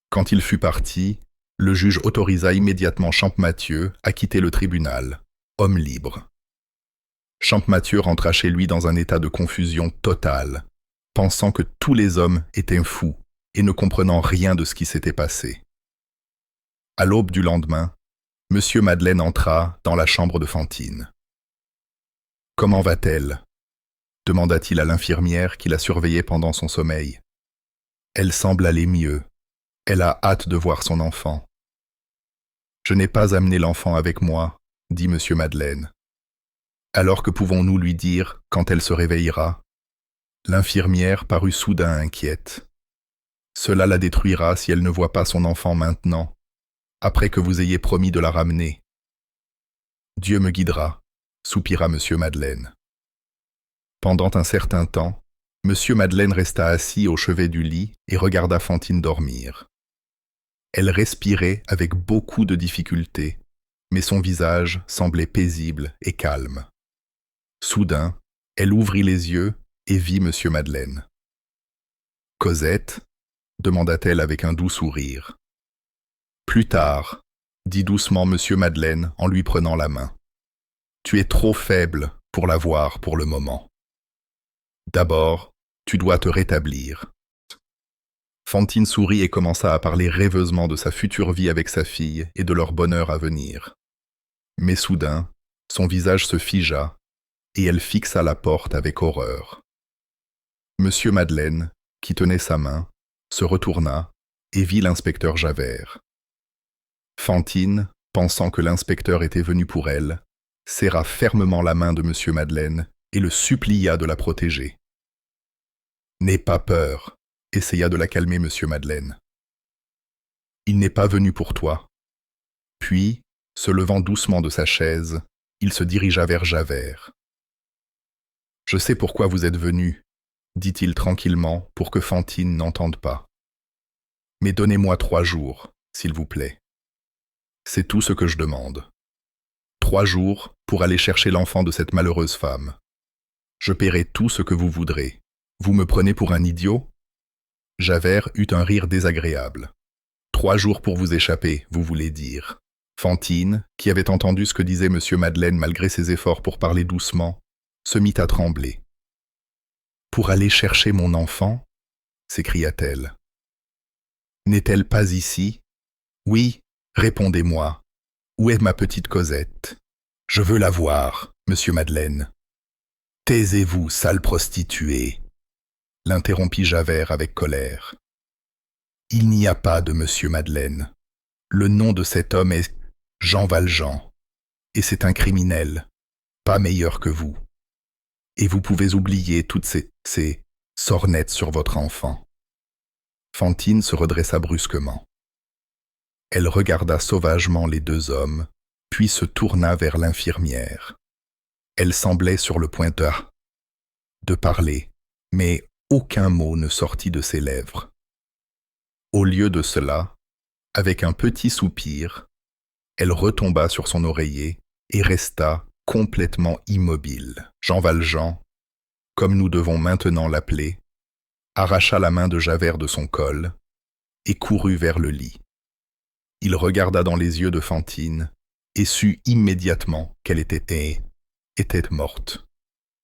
Quand il fut parti, le juge autorisa immédiatement Champmathieu à quitter le tribunal, homme libre. Champmathieu rentra chez lui dans un état de confusion totale, pensant que tous les hommes étaient fous et ne comprenant rien de ce qui s'était passé. À l'aube du lendemain, Monsieur Madeleine entra dans la chambre de Fantine. « Comment va-t-elle » demanda-t-il à l'infirmière qui la surveillait pendant son sommeil. « Elle semble aller mieux. Elle a hâte de voir son enfant. »« Je n'ai pas amené l'enfant avec moi, » dit Monsieur Madeleine. « Alors que pouvons-nous lui dire quand elle se réveillera ?» L'infirmière parut soudain inquiète. Cela la détruira si elle ne voit pas son enfant maintenant, après que vous ayez promis de la ramener. Dieu me guidera, soupira M. Madeleine. Pendant un certain temps, M. Madeleine resta assis au chevet du lit et regarda Fantine dormir. Elle respirait avec beaucoup de difficulté, mais son visage semblait paisible et calme. Soudain, elle ouvrit les yeux et vit M. Madeleine. « Cosette ?» demanda-t-elle avec un doux sourire. « Plus tard, » dit doucement M. Madeleine en lui prenant la main. « Tu es trop faible pour la voir pour le moment. D'abord, tu dois te rétablir. » Fantine sourit et commença à parler rêveusement de sa future vie avec sa fille et de leur bonheur à venir. Mais soudain, son visage se figea et elle fixa la porte avec horreur. Monsieur Madeleine, qui tenait sa main, se retourna et vit l'inspecteur Javert. Fantine, pensant que l'inspecteur était venu pour elle, serra fermement la main de Monsieur Madeleine et le supplia de la protéger. « N'aie pas peur », essaya de la calmer Monsieur Madeleine. « Il n'est pas venu pour toi. » Puis, se levant doucement de sa chaise, il se dirigea vers Javert. « Je sais pourquoi vous êtes venu, » dit-il tranquillement pour que Fantine n'entende pas. « Mais donnez-moi 3 jours, s'il vous plaît. C'est tout ce que je demande. 3 jours pour aller chercher l'enfant de cette malheureuse femme. Je paierai tout ce que vous voudrez. Vous me prenez pour un idiot ?» Javert eut un rire désagréable. « 3 jours pour vous échapper, vous voulez dire. » Fantine, qui avait entendu ce que disait M. Madeleine malgré ses efforts pour parler doucement, se mit à trembler. « Pour aller chercher mon enfant ?» s'écria-t-elle. « N'est-elle pas ici? Oui, répondez-moi. Où est ma petite Cosette? Je veux la voir, M. Madeleine. »« Taisez-vous, sale prostituée !» l'interrompit Javert avec colère. « Il n'y a pas de M. Madeleine. Le nom de cet homme est Jean Valjean, et c'est un criminel, pas meilleur que vous. Et vous pouvez oublier toutes ces sornettes sur votre enfant. » Fantine se redressa brusquement. Elle regarda sauvagement les 2 hommes, puis se tourna vers l'infirmière. Elle semblait sur le point de parler, mais aucun mot ne sortit de ses lèvres. Au lieu de cela, avec un petit soupir, elle retomba sur son oreiller et resta complètement immobile. Jean Valjean, comme nous devons maintenant l'appeler, arracha la main de Javert de son col et courut vers le lit. Il regarda dans les yeux de Fantine et sut immédiatement qu'elle était morte.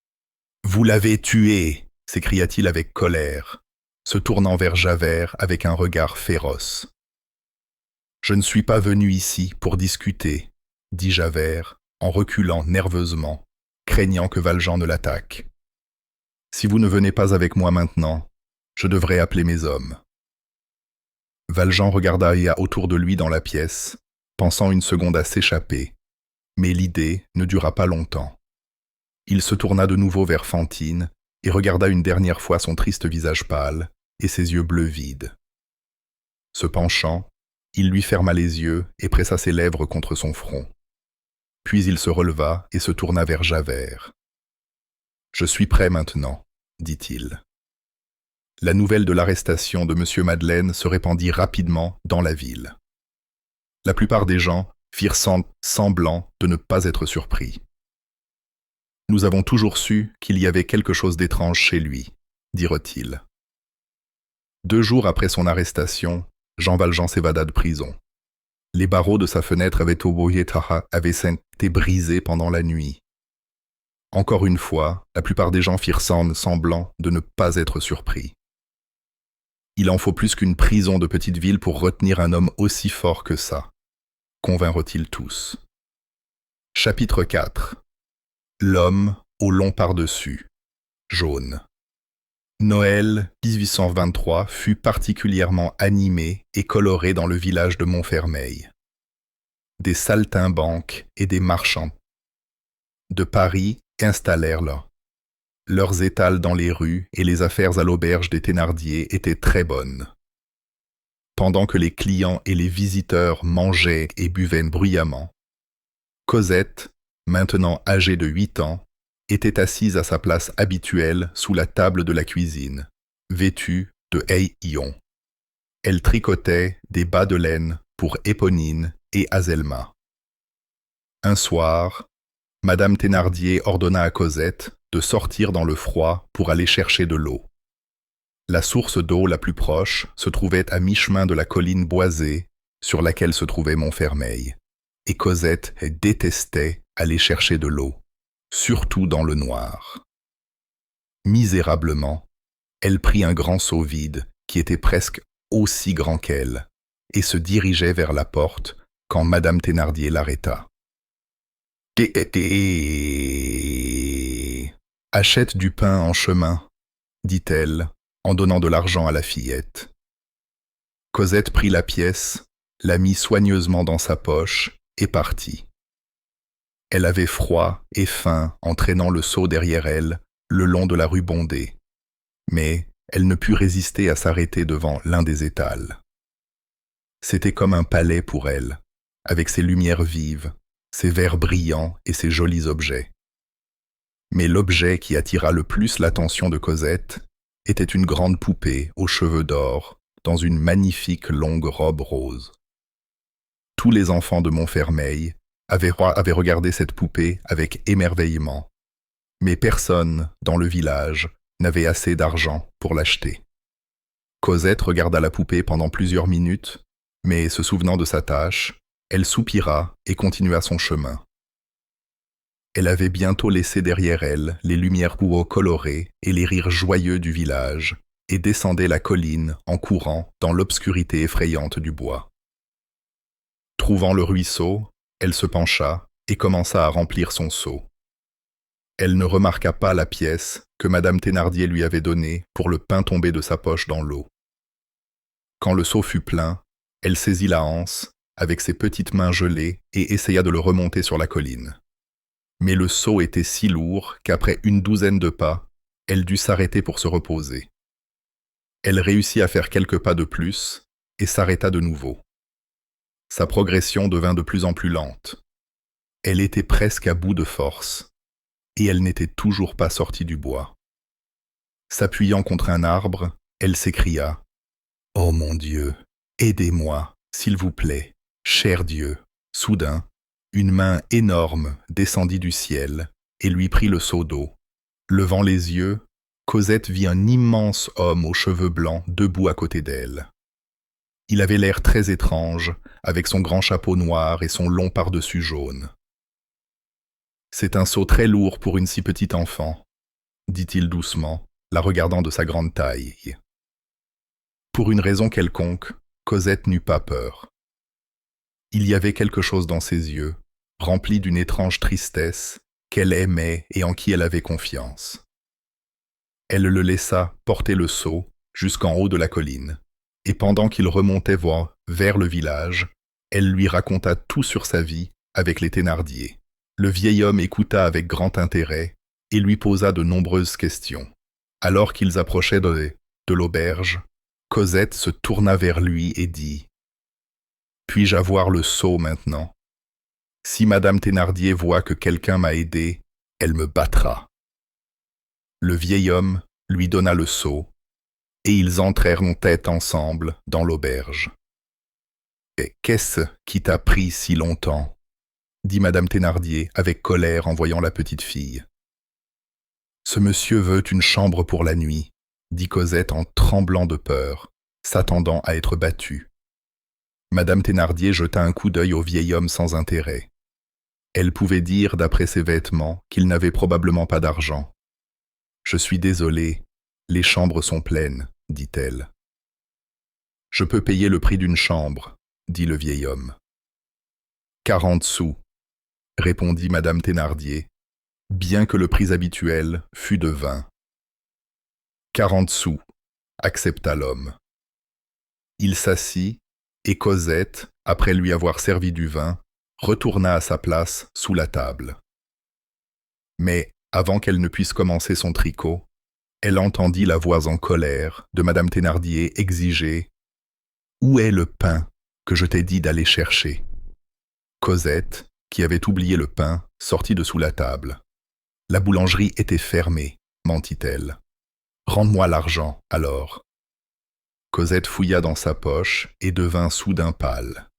« Vous l'avez tuée !» s'écria-t-il avec colère, se tournant vers Javert avec un regard féroce. « Je ne suis pas venu ici pour discuter, » dit Javert, en reculant nerveusement, craignant que Valjean ne l'attaque. « Si vous ne venez pas avec moi maintenant, je devrais appeler mes hommes. » Valjean regarda autour de lui dans la pièce, pensant une seconde à s'échapper, mais l'idée ne dura pas longtemps. Il se tourna de nouveau vers Fantine et regarda une dernière fois son triste visage pâle et ses yeux bleus vides. Se penchant, il lui ferma les yeux et pressa ses lèvres contre son front. Puis il se releva et se tourna vers Javert. « Je suis prêt maintenant, » dit-il. La nouvelle de l'arrestation de M. Madeleine se répandit rapidement dans la ville. La plupart des gens firent semblant de ne pas être surpris. « Nous avons toujours su qu'il y avait quelque chose d'étrange chez lui, » dirent-ils. 2 jours après son arrestation, Jean Valjean s'évada de prison. Les barreaux de sa fenêtre avaient été brisés pendant la nuit. Encore une fois, la plupart des gens firent semblant de ne pas être surpris. Il en faut plus qu'une prison de petite ville pour retenir un homme aussi fort que ça, convinrent-ils tous. Chapitre 4. L'homme au long par-dessus, jaune. Noël 1823 fut particulièrement animé et coloré dans le village de Montfermeil. Des saltimbanques et des marchands de Paris installèrent là. Leurs étals dans les rues et les affaires à l'auberge des Thénardier étaient très bonnes. Pendant que les clients et les visiteurs mangeaient et buvaient bruyamment, Cosette, maintenant âgée de 8 ans, était assise à sa place habituelle sous la table de la cuisine, vêtue de haillons. Elle tricotait des bas de laine pour Éponine et Azelma. Un soir, Madame Thénardier ordonna à Cosette de sortir dans le froid pour aller chercher de l'eau. La source d'eau la plus proche se trouvait à mi-chemin de la colline boisée sur laquelle se trouvait Montfermeil, et Cosette détestait aller chercher de l'eau, surtout dans le noir. Misérablement, elle prit un grand seau vide qui était presque aussi grand qu'elle, et se dirigeait vers la porte quand Madame Thénardier l'arrêta. « Achète du pain en chemin, dit-elle, en donnant de l'argent à la fillette. Cosette prit la pièce, la mit soigneusement dans sa poche et partit. Elle avait froid et faim en traînant le seau derrière elle le long de la rue Bondée, mais elle ne put résister à s'arrêter devant l'un des étals. C'était comme un palais pour elle, avec ses lumières vives, ses verres brillants et ses jolis objets. Mais l'objet qui attira le plus l'attention de Cosette était une grande poupée aux cheveux d'or, dans une magnifique longue robe rose. Tous les enfants de Montfermeil avaient regardé cette poupée avec émerveillement, mais personne dans le village n'avait assez d'argent pour l'acheter. Cosette regarda la poupée pendant plusieurs minutes, mais se souvenant de sa tâche, elle soupira et continua son chemin. Elle avait bientôt laissé derrière elle les lumières colorées et les rires joyeux du village, et descendait la colline en courant dans l'obscurité effrayante du bois. Trouvant le ruisseau, elle se pencha et commença à remplir son seau. Elle ne remarqua pas la pièce que Madame Thénardier lui avait donnée pour le pain tombé de sa poche dans l'eau. Quand le seau fut plein, elle saisit la anse avec ses petites mains gelées et essaya de le remonter sur la colline. Mais le seau était si lourd qu'après une douzaine de pas, elle dut s'arrêter pour se reposer. Elle réussit à faire quelques pas de plus et s'arrêta de nouveau. Sa progression devint de plus en plus lente. Elle était presque à bout de force, et elle n'était toujours pas sortie du bois. S'appuyant contre un arbre, elle s'écria « Oh mon Dieu, aidez-moi, s'il vous plaît, cher Dieu !» Soudain, une main énorme descendit du ciel et lui prit le seau d'eau. Levant les yeux, Cosette vit un immense homme aux cheveux blancs debout à côté d'elle. Il avait l'air très étrange, avec son grand chapeau noir et son long pardessus jaune. « C'est un seau très lourd pour une si petite enfant, » dit-il doucement, la regardant de sa grande taille. Pour une raison quelconque, Cosette n'eut pas peur. Il y avait quelque chose dans ses yeux, rempli d'une étrange tristesse, qu'elle aimait et en qui elle avait confiance. Elle le laissa porter le seau jusqu'en haut de la colline, et pendant qu'il remontait vers le village, elle lui raconta tout sur sa vie avec les Thénardier. Le vieil homme écouta avec grand intérêt et lui posa de nombreuses questions. Alors qu'ils approchaient de l'auberge, Cosette se tourna vers lui et dit « Puis-je avoir le seau maintenant? Si Madame Thénardier voit que quelqu'un m'a aidé, elle me battra. » Le vieil homme lui donna le seau, et ils entrèrent en tête ensemble dans l'auberge. « Et qu'est-ce qui t'a pris si longtemps ?» dit Madame Thénardier avec colère en voyant la petite fille. « Ce monsieur veut une chambre pour la nuit, » dit Cosette en tremblant de peur, s'attendant à être battue. Madame Thénardier jeta un coup d'œil au vieil homme sans intérêt. Elle pouvait dire, d'après ses vêtements, qu'il n'avait probablement pas d'argent. « Je suis désolée, les chambres sont pleines, » dit-elle. « Je peux payer le prix d'une chambre, » dit le vieil homme. « 40 sous, » répondit Madame Thénardier, bien que le prix habituel fût de 20. « 40 sous, » accepta l'homme. Il s'assit, et Cosette, après lui avoir servi du vin, retourna à sa place sous la table. Mais Avant qu'elle ne puisse commencer son tricot, elle entendit la voix en colère de Madame Thénardier exiger « Où est le pain que je t'ai dit d'aller chercher ?» Cosette, qui avait oublié le pain, sortit de sous la table. « La boulangerie était fermée, mentit-elle. Rends-moi l'argent, alors. » Cosette fouilla dans sa poche et devint soudain pâle.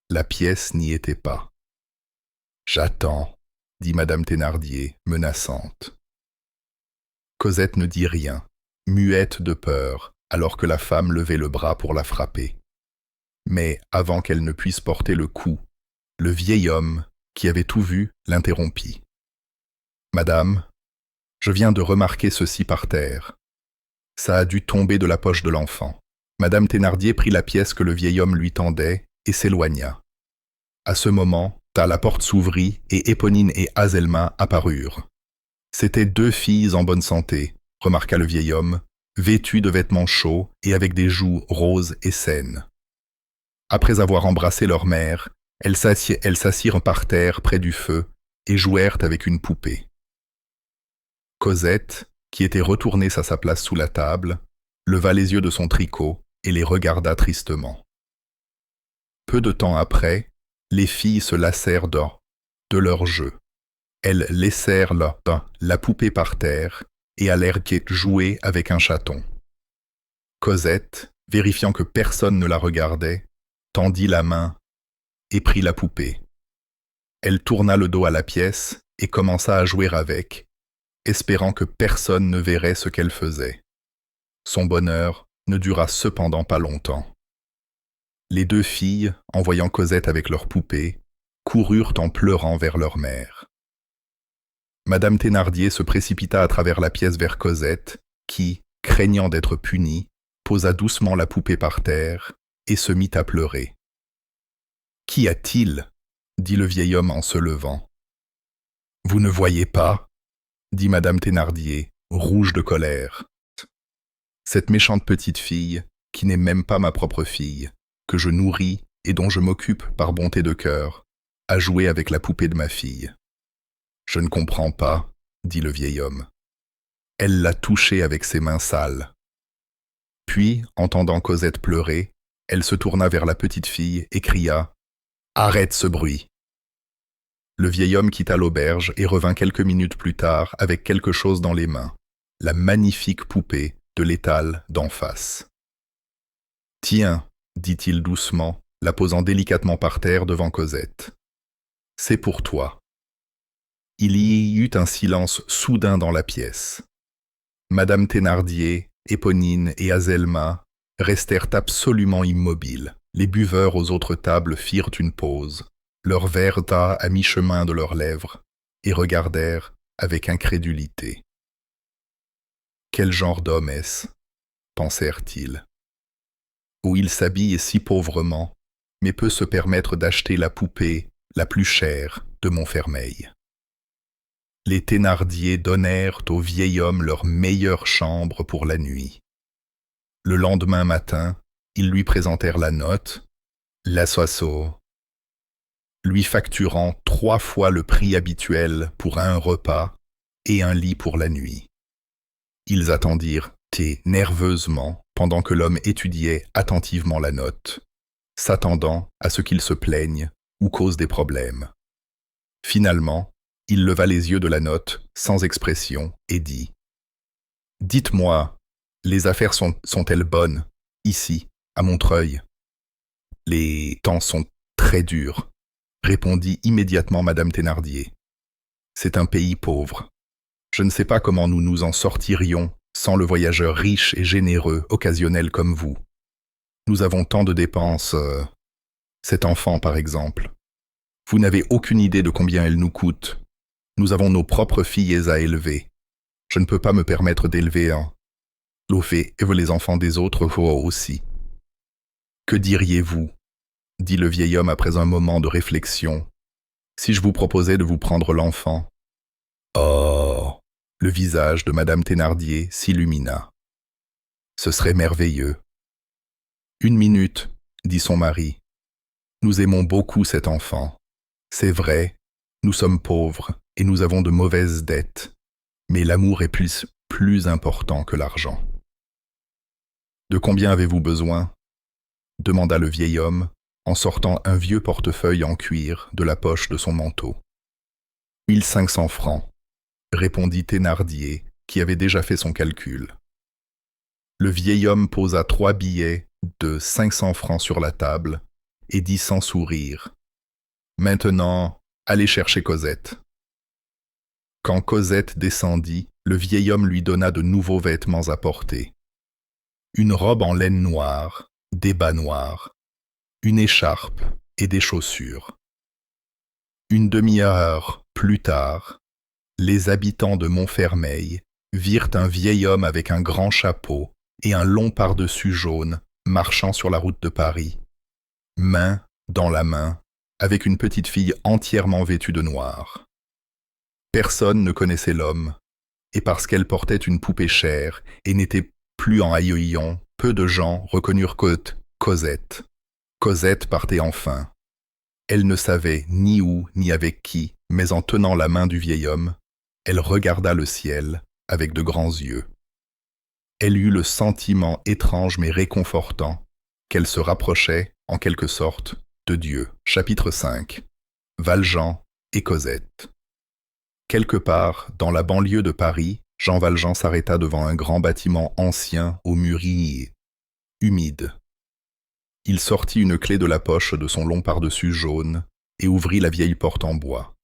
La pièce n'y était pas. « J'attends, » dit Madame Thénardier, menaçante. Cosette ne dit rien, muette de peur, alors que la femme levait le bras pour la frapper. Mais avant qu'elle ne puisse porter le coup, le vieil homme, qui avait tout vu, l'interrompit. « Madame, je viens de remarquer ceci par terre. Ça a dû tomber de la poche de l'enfant. » Madame Thénardier prit la pièce que le vieil homme lui tendait et s'éloigna. À ce moment, la porte s'ouvrit et Éponine et Azelma apparurent. C'étaient 2 filles en bonne santé, remarqua le vieil homme, vêtues de vêtements chauds et avec des joues roses et saines. Après avoir embrassé leur mère, elles s'assirent par terre près du feu et jouèrent avec une poupée. Cosette, qui était retournée à sa place sous la table, leva les yeux de son tricot et les regarda tristement. Peu de temps après, les filles se lassèrent de leur jeu. Elles laissèrent la poupée par terre et allèrent jouer avec un chaton. Cosette, vérifiant que personne ne la regardait, tendit la main et prit la poupée. Elle tourna le dos à la pièce et commença à jouer avec, espérant que personne ne verrait ce qu'elle faisait. Son bonheur ne dura cependant pas longtemps. Les 2 filles, en voyant Cosette avec leur poupée, coururent en pleurant vers leur mère. Madame Thénardier se précipita à travers la pièce vers Cosette, qui, craignant d'être punie, posa doucement la poupée par terre et se mit à pleurer. « Qu'y a-t-il » dit le vieil homme en se levant. « Vous ne voyez pas » dit Madame Thénardier, rouge de colère. « Cette méchante petite fille, qui n'est même pas ma propre fille, que je nourris et dont je m'occupe par bonté de cœur, a joué avec la poupée de ma fille. » « Je ne comprends pas, » dit le vieil homme. « Elle l'a touchée avec ses mains sales. » Puis, entendant Cosette pleurer, elle se tourna vers la petite fille et cria « Arrête ce bruit !» Le vieil homme quitta l'auberge et revint quelques minutes plus tard avec quelque chose dans les mains, la magnifique poupée de l'étal d'en face. « Tiens, » dit-il doucement, la posant délicatement par terre devant Cosette. « C'est pour toi. » Il y eut un silence soudain dans la pièce. Madame Thénardier, Éponine et Azelma restèrent absolument immobiles. Les buveurs aux autres tables firent une pause, leur verre à mi-chemin de leurs lèvres, et regardèrent avec incrédulité. « Quel genre d'homme est-ce » pensèrent-ils. « Où il s'habille si pauvrement, mais peut se permettre d'acheter la poupée la plus chère de Montfermeil. » Les Thénardier donnèrent au vieil homme leur meilleure chambre pour la nuit. Le lendemain matin, ils lui présentèrent la note, la soiseau, lui facturant 3 fois le prix habituel pour un repas et un lit pour la nuit. Ils attendirent nerveusement pendant que l'homme étudiait attentivement la note, s'attendant à ce qu'il se plaigne ou cause des problèmes. Finalement, il leva les yeux de la note, sans expression, et dit « Dites-moi, les affaires sont-elles bonnes, ici, à Montreuil ?»« Les temps sont très durs, » répondit immédiatement Madame Thénardier. « C'est un pays pauvre. Je ne sais pas comment nous nous en sortirions sans le voyageur riche et généreux, occasionnel comme vous. Nous avons tant de dépenses. Cet enfant, par exemple. Vous n'avez aucune idée de combien elle nous coûte. Nous avons nos propres filles à élever. Je ne peux pas me permettre d'élever les enfants des autres aussi. Que diriez-vous, dit le vieil homme après un moment de réflexion, si je vous proposais de vous prendre l'enfant? Oh, le visage de Madame Thénardier s'illumina. Ce serait merveilleux. 1 minute, dit son mari. Nous aimons beaucoup cet enfant. C'est vrai, nous sommes pauvres et nous avons de mauvaises dettes. Mais l'amour est plus important que l'argent. De combien avez-vous besoin? Demanda le vieil homme en sortant un vieux portefeuille en cuir de la poche de son manteau. 1500 francs, répondit Thénardier, qui avait déjà fait son calcul. Le vieil homme posa 3 billets de 500 francs sur la table et dit sans sourire: « Maintenant, allez chercher Cosette. » Quand Cosette descendit, le vieil homme lui donna de nouveaux vêtements à porter. Une robe en laine noire, des bas noirs, une écharpe et des chaussures. Une demi-heure plus tard, les habitants de Montfermeil virent un vieil homme avec un grand chapeau et un long pardessus jaune marchant sur la route de Paris, main dans la main, avec une petite fille entièrement vêtue de noir. Personne ne connaissait l'homme, et parce qu'elle portait une poupée chère et n'était plus en haillons, peu de gens reconnurent Cosette. Cosette partait enfin. Elle ne savait ni où ni avec qui, mais en tenant la main du vieil homme, elle regarda le ciel avec de grands yeux. Elle eut le sentiment étrange mais réconfortant qu'elle se rapprochait, en quelque sorte, de Dieu. Chapitre 5. Valjean et Cosette. Quelque part, dans la banlieue de Paris, Jean Valjean s'arrêta devant un grand bâtiment ancien aux murs humides. Il sortit une clé de la poche de son long pardessus jaune et ouvrit la vieille porte en bois.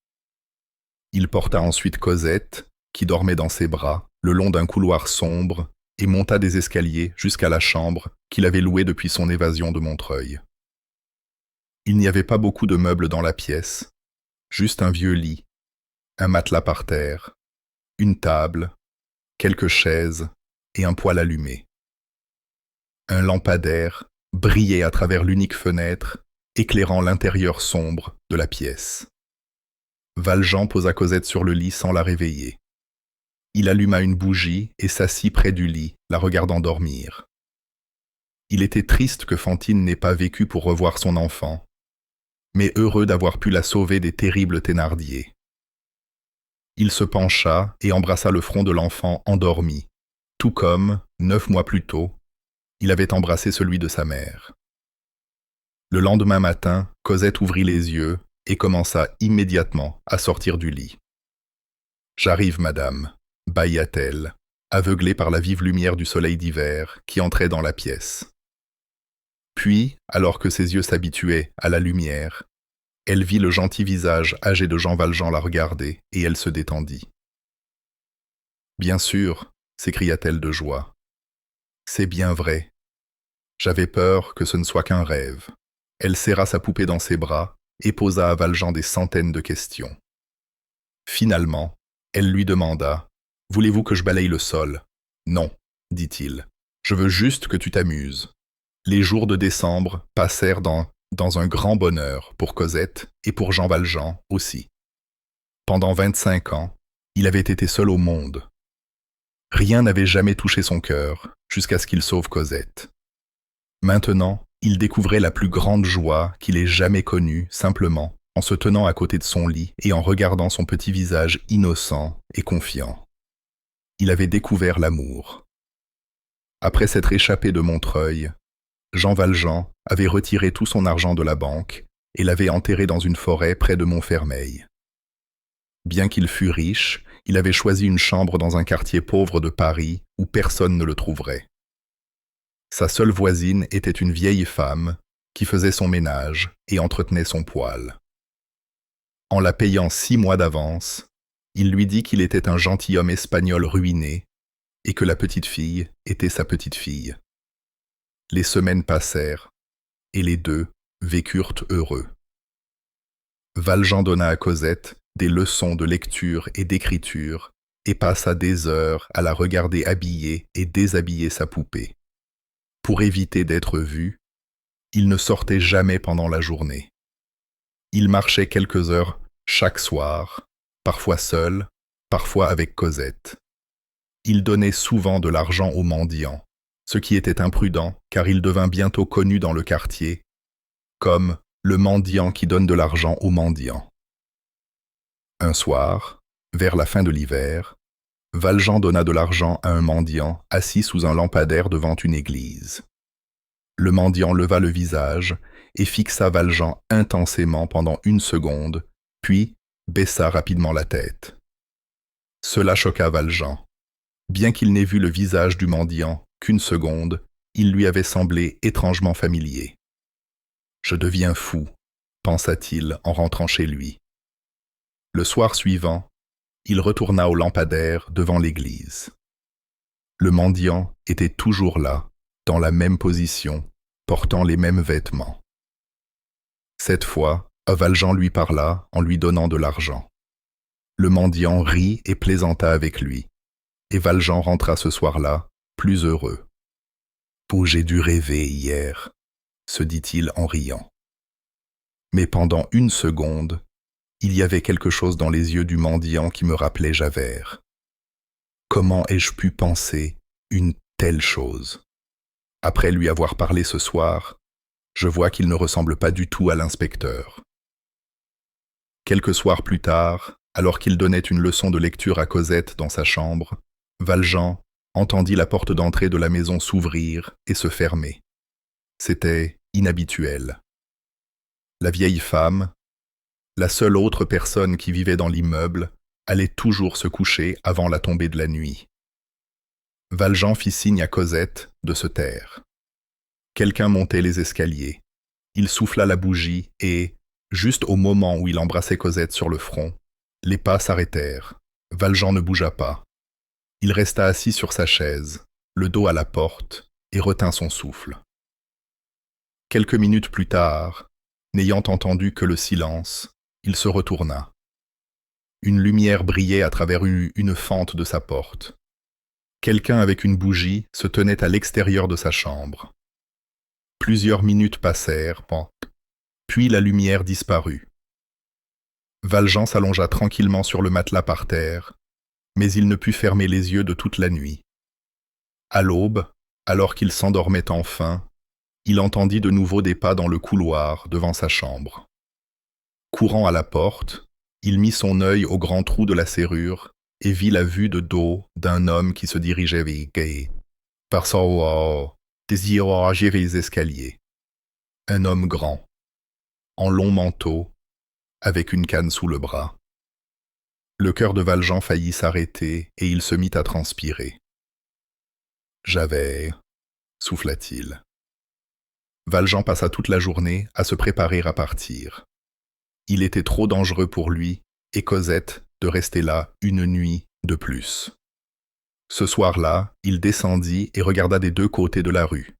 Il porta ensuite Cosette, qui dormait dans ses bras, le long d'un couloir sombre, et monta des escaliers jusqu'à la chambre qu'il avait louée depuis son évasion de Montreuil. Il n'y avait pas beaucoup de meubles dans la pièce, juste un vieux lit, un matelas par terre, une table, quelques chaises et un poêle allumé. Un lampadaire brillait à travers l'unique fenêtre, éclairant l'intérieur sombre de la pièce. Valjean posa Cosette sur le lit sans la réveiller. Il alluma une bougie et s'assit près du lit, la regardant dormir. Il était triste que Fantine n'ait pas vécu pour revoir son enfant, mais heureux d'avoir pu la sauver des terribles Thénardier. Il se pencha et embrassa le front de l'enfant endormi, tout comme, 9 mois plus tôt, il avait embrassé celui de sa mère. Le lendemain matin, Cosette ouvrit les yeux et commença immédiatement à sortir du lit. « J'arrive, madame », bâilla-t-elle, aveuglée par la vive lumière du soleil d'hiver qui entrait dans la pièce. Puis, alors que ses yeux s'habituaient à la lumière, elle vit le gentil visage âgé de Jean Valjean la regarder et elle se détendit. « Bien sûr », s'écria-t-elle de joie. « C'est bien vrai. J'avais peur que ce ne soit qu'un rêve. » Elle serra sa poupée dans ses bras et posa à Valjean des centaines de questions. Finalement, elle lui demanda: « Voulez-vous que je balaye le sol ?»« Non, dit-il. Je veux juste que tu t'amuses. » Les jours de décembre passèrent dans un grand bonheur pour Cosette et pour Jean Valjean aussi. Pendant 25 ans, il avait été seul au monde. Rien n'avait jamais touché son cœur jusqu'à ce qu'il sauve Cosette. Maintenant, il découvrait la plus grande joie qu'il ait jamais connue simplement en se tenant à côté de son lit et en regardant son petit visage innocent et confiant. Il avait découvert l'amour. Après s'être échappé de Montreuil, Jean Valjean avait retiré tout son argent de la banque et l'avait enterré dans une forêt près de Montfermeil. Bien qu'il fût riche, il avait choisi une chambre dans un quartier pauvre de Paris où personne ne le trouverait. Sa seule voisine était une vieille femme qui faisait son ménage et entretenait son poêle. En la payant 6 mois d'avance, il lui dit qu'il était un gentilhomme espagnol ruiné et que la petite fille était sa petite fille. Les semaines passèrent et les deux vécurent heureux. Valjean donna à Cosette des leçons de lecture et d'écriture et passa des heures à la regarder habiller et déshabiller sa poupée. Pour éviter d'être vu, il ne sortait jamais pendant la journée. Il marchait quelques heures chaque soir, parfois seul, parfois avec Cosette. Il donnait souvent de l'argent aux mendiants, ce qui était imprudent car il devint bientôt connu dans le quartier comme le mendiant qui donne de l'argent aux mendiants. Un soir, vers la fin de l'hiver, Valjean donna de l'argent à un mendiant assis sous un lampadaire devant une église. Le mendiant leva le visage et fixa Valjean intensément pendant 1 seconde, puis baissa rapidement la tête. Cela choqua Valjean. Bien qu'il n'ait vu le visage du mendiant qu'1 seconde, il lui avait semblé étrangement familier. « Je deviens fou », pensa-t-il en rentrant chez lui. Le soir suivant, il retourna au lampadaire devant l'église. Le mendiant était toujours là, dans la même position, portant les mêmes vêtements. Cette fois, Valjean lui parla en lui donnant de l'argent. Le mendiant rit et plaisanta avec lui, et Valjean rentra ce soir-là, plus heureux. « Oh, j'ai dû rêver hier », se dit-il en riant. Mais pendant 1 seconde, il y avait quelque chose dans les yeux du mendiant qui me rappelait Javert. Comment ai-je pu penser une telle chose? Après lui avoir parlé ce soir, je vois qu'il ne ressemble pas du tout à l'inspecteur. Quelques soirs plus tard, alors qu'il donnait une leçon de lecture à Cosette dans sa chambre, Valjean entendit la porte d'entrée de la maison s'ouvrir et se fermer. C'était inhabituel. La vieille femme, la seule autre personne qui vivait dans l'immeuble, allait toujours se coucher avant la tombée de la nuit. Valjean fit signe à Cosette de se taire. Quelqu'un montait les escaliers. Il souffla la bougie et, juste au moment où il embrassait Cosette sur le front, les pas s'arrêtèrent. Valjean ne bougea pas. Il resta assis sur sa chaise, le dos à la porte, et retint son souffle. Quelques minutes plus tard, n'ayant entendu que le silence, il se retourna. Une lumière brillait à travers une fente de sa porte. Quelqu'un avec une bougie se tenait à l'extérieur de sa chambre. Plusieurs minutes passèrent, puis la lumière disparut. Valjean s'allongea tranquillement sur le matelas par terre, mais il ne put fermer les yeux de toute la nuit. À l'aube, alors qu'il s'endormait enfin, il entendit de nouveau des pas dans le couloir devant sa chambre. Courant à la porte, il mit son œil au grand trou de la serrure et vit la vue de dos d'un homme qui se dirigeait vers les escaliers. Un homme grand, en long manteau, avec une canne sous le bras. Le cœur de Valjean faillit s'arrêter et il se mit à transpirer. « Javert », souffla-t-il. Valjean passa toute la journée à se préparer à partir. Il était trop dangereux pour lui et Cosette de rester là une nuit de plus. Ce soir-là, il descendit et regarda des 2 côtés de la rue.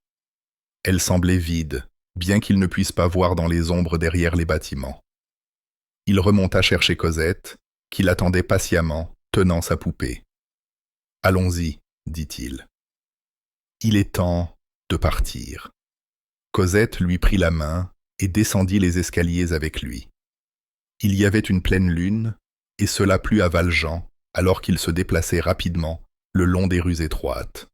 Elle semblait vide, bien qu'il ne puisse pas voir dans les ombres derrière les bâtiments. Il remonta chercher Cosette, qui l'attendait patiemment, tenant sa poupée. « Allons-y », dit-il. « Il est temps de partir. » Cosette lui prit la main et descendit les escaliers avec lui. Il y avait une pleine lune, et cela plut à Valjean alors qu'il se déplaçait rapidement le long des rues étroites.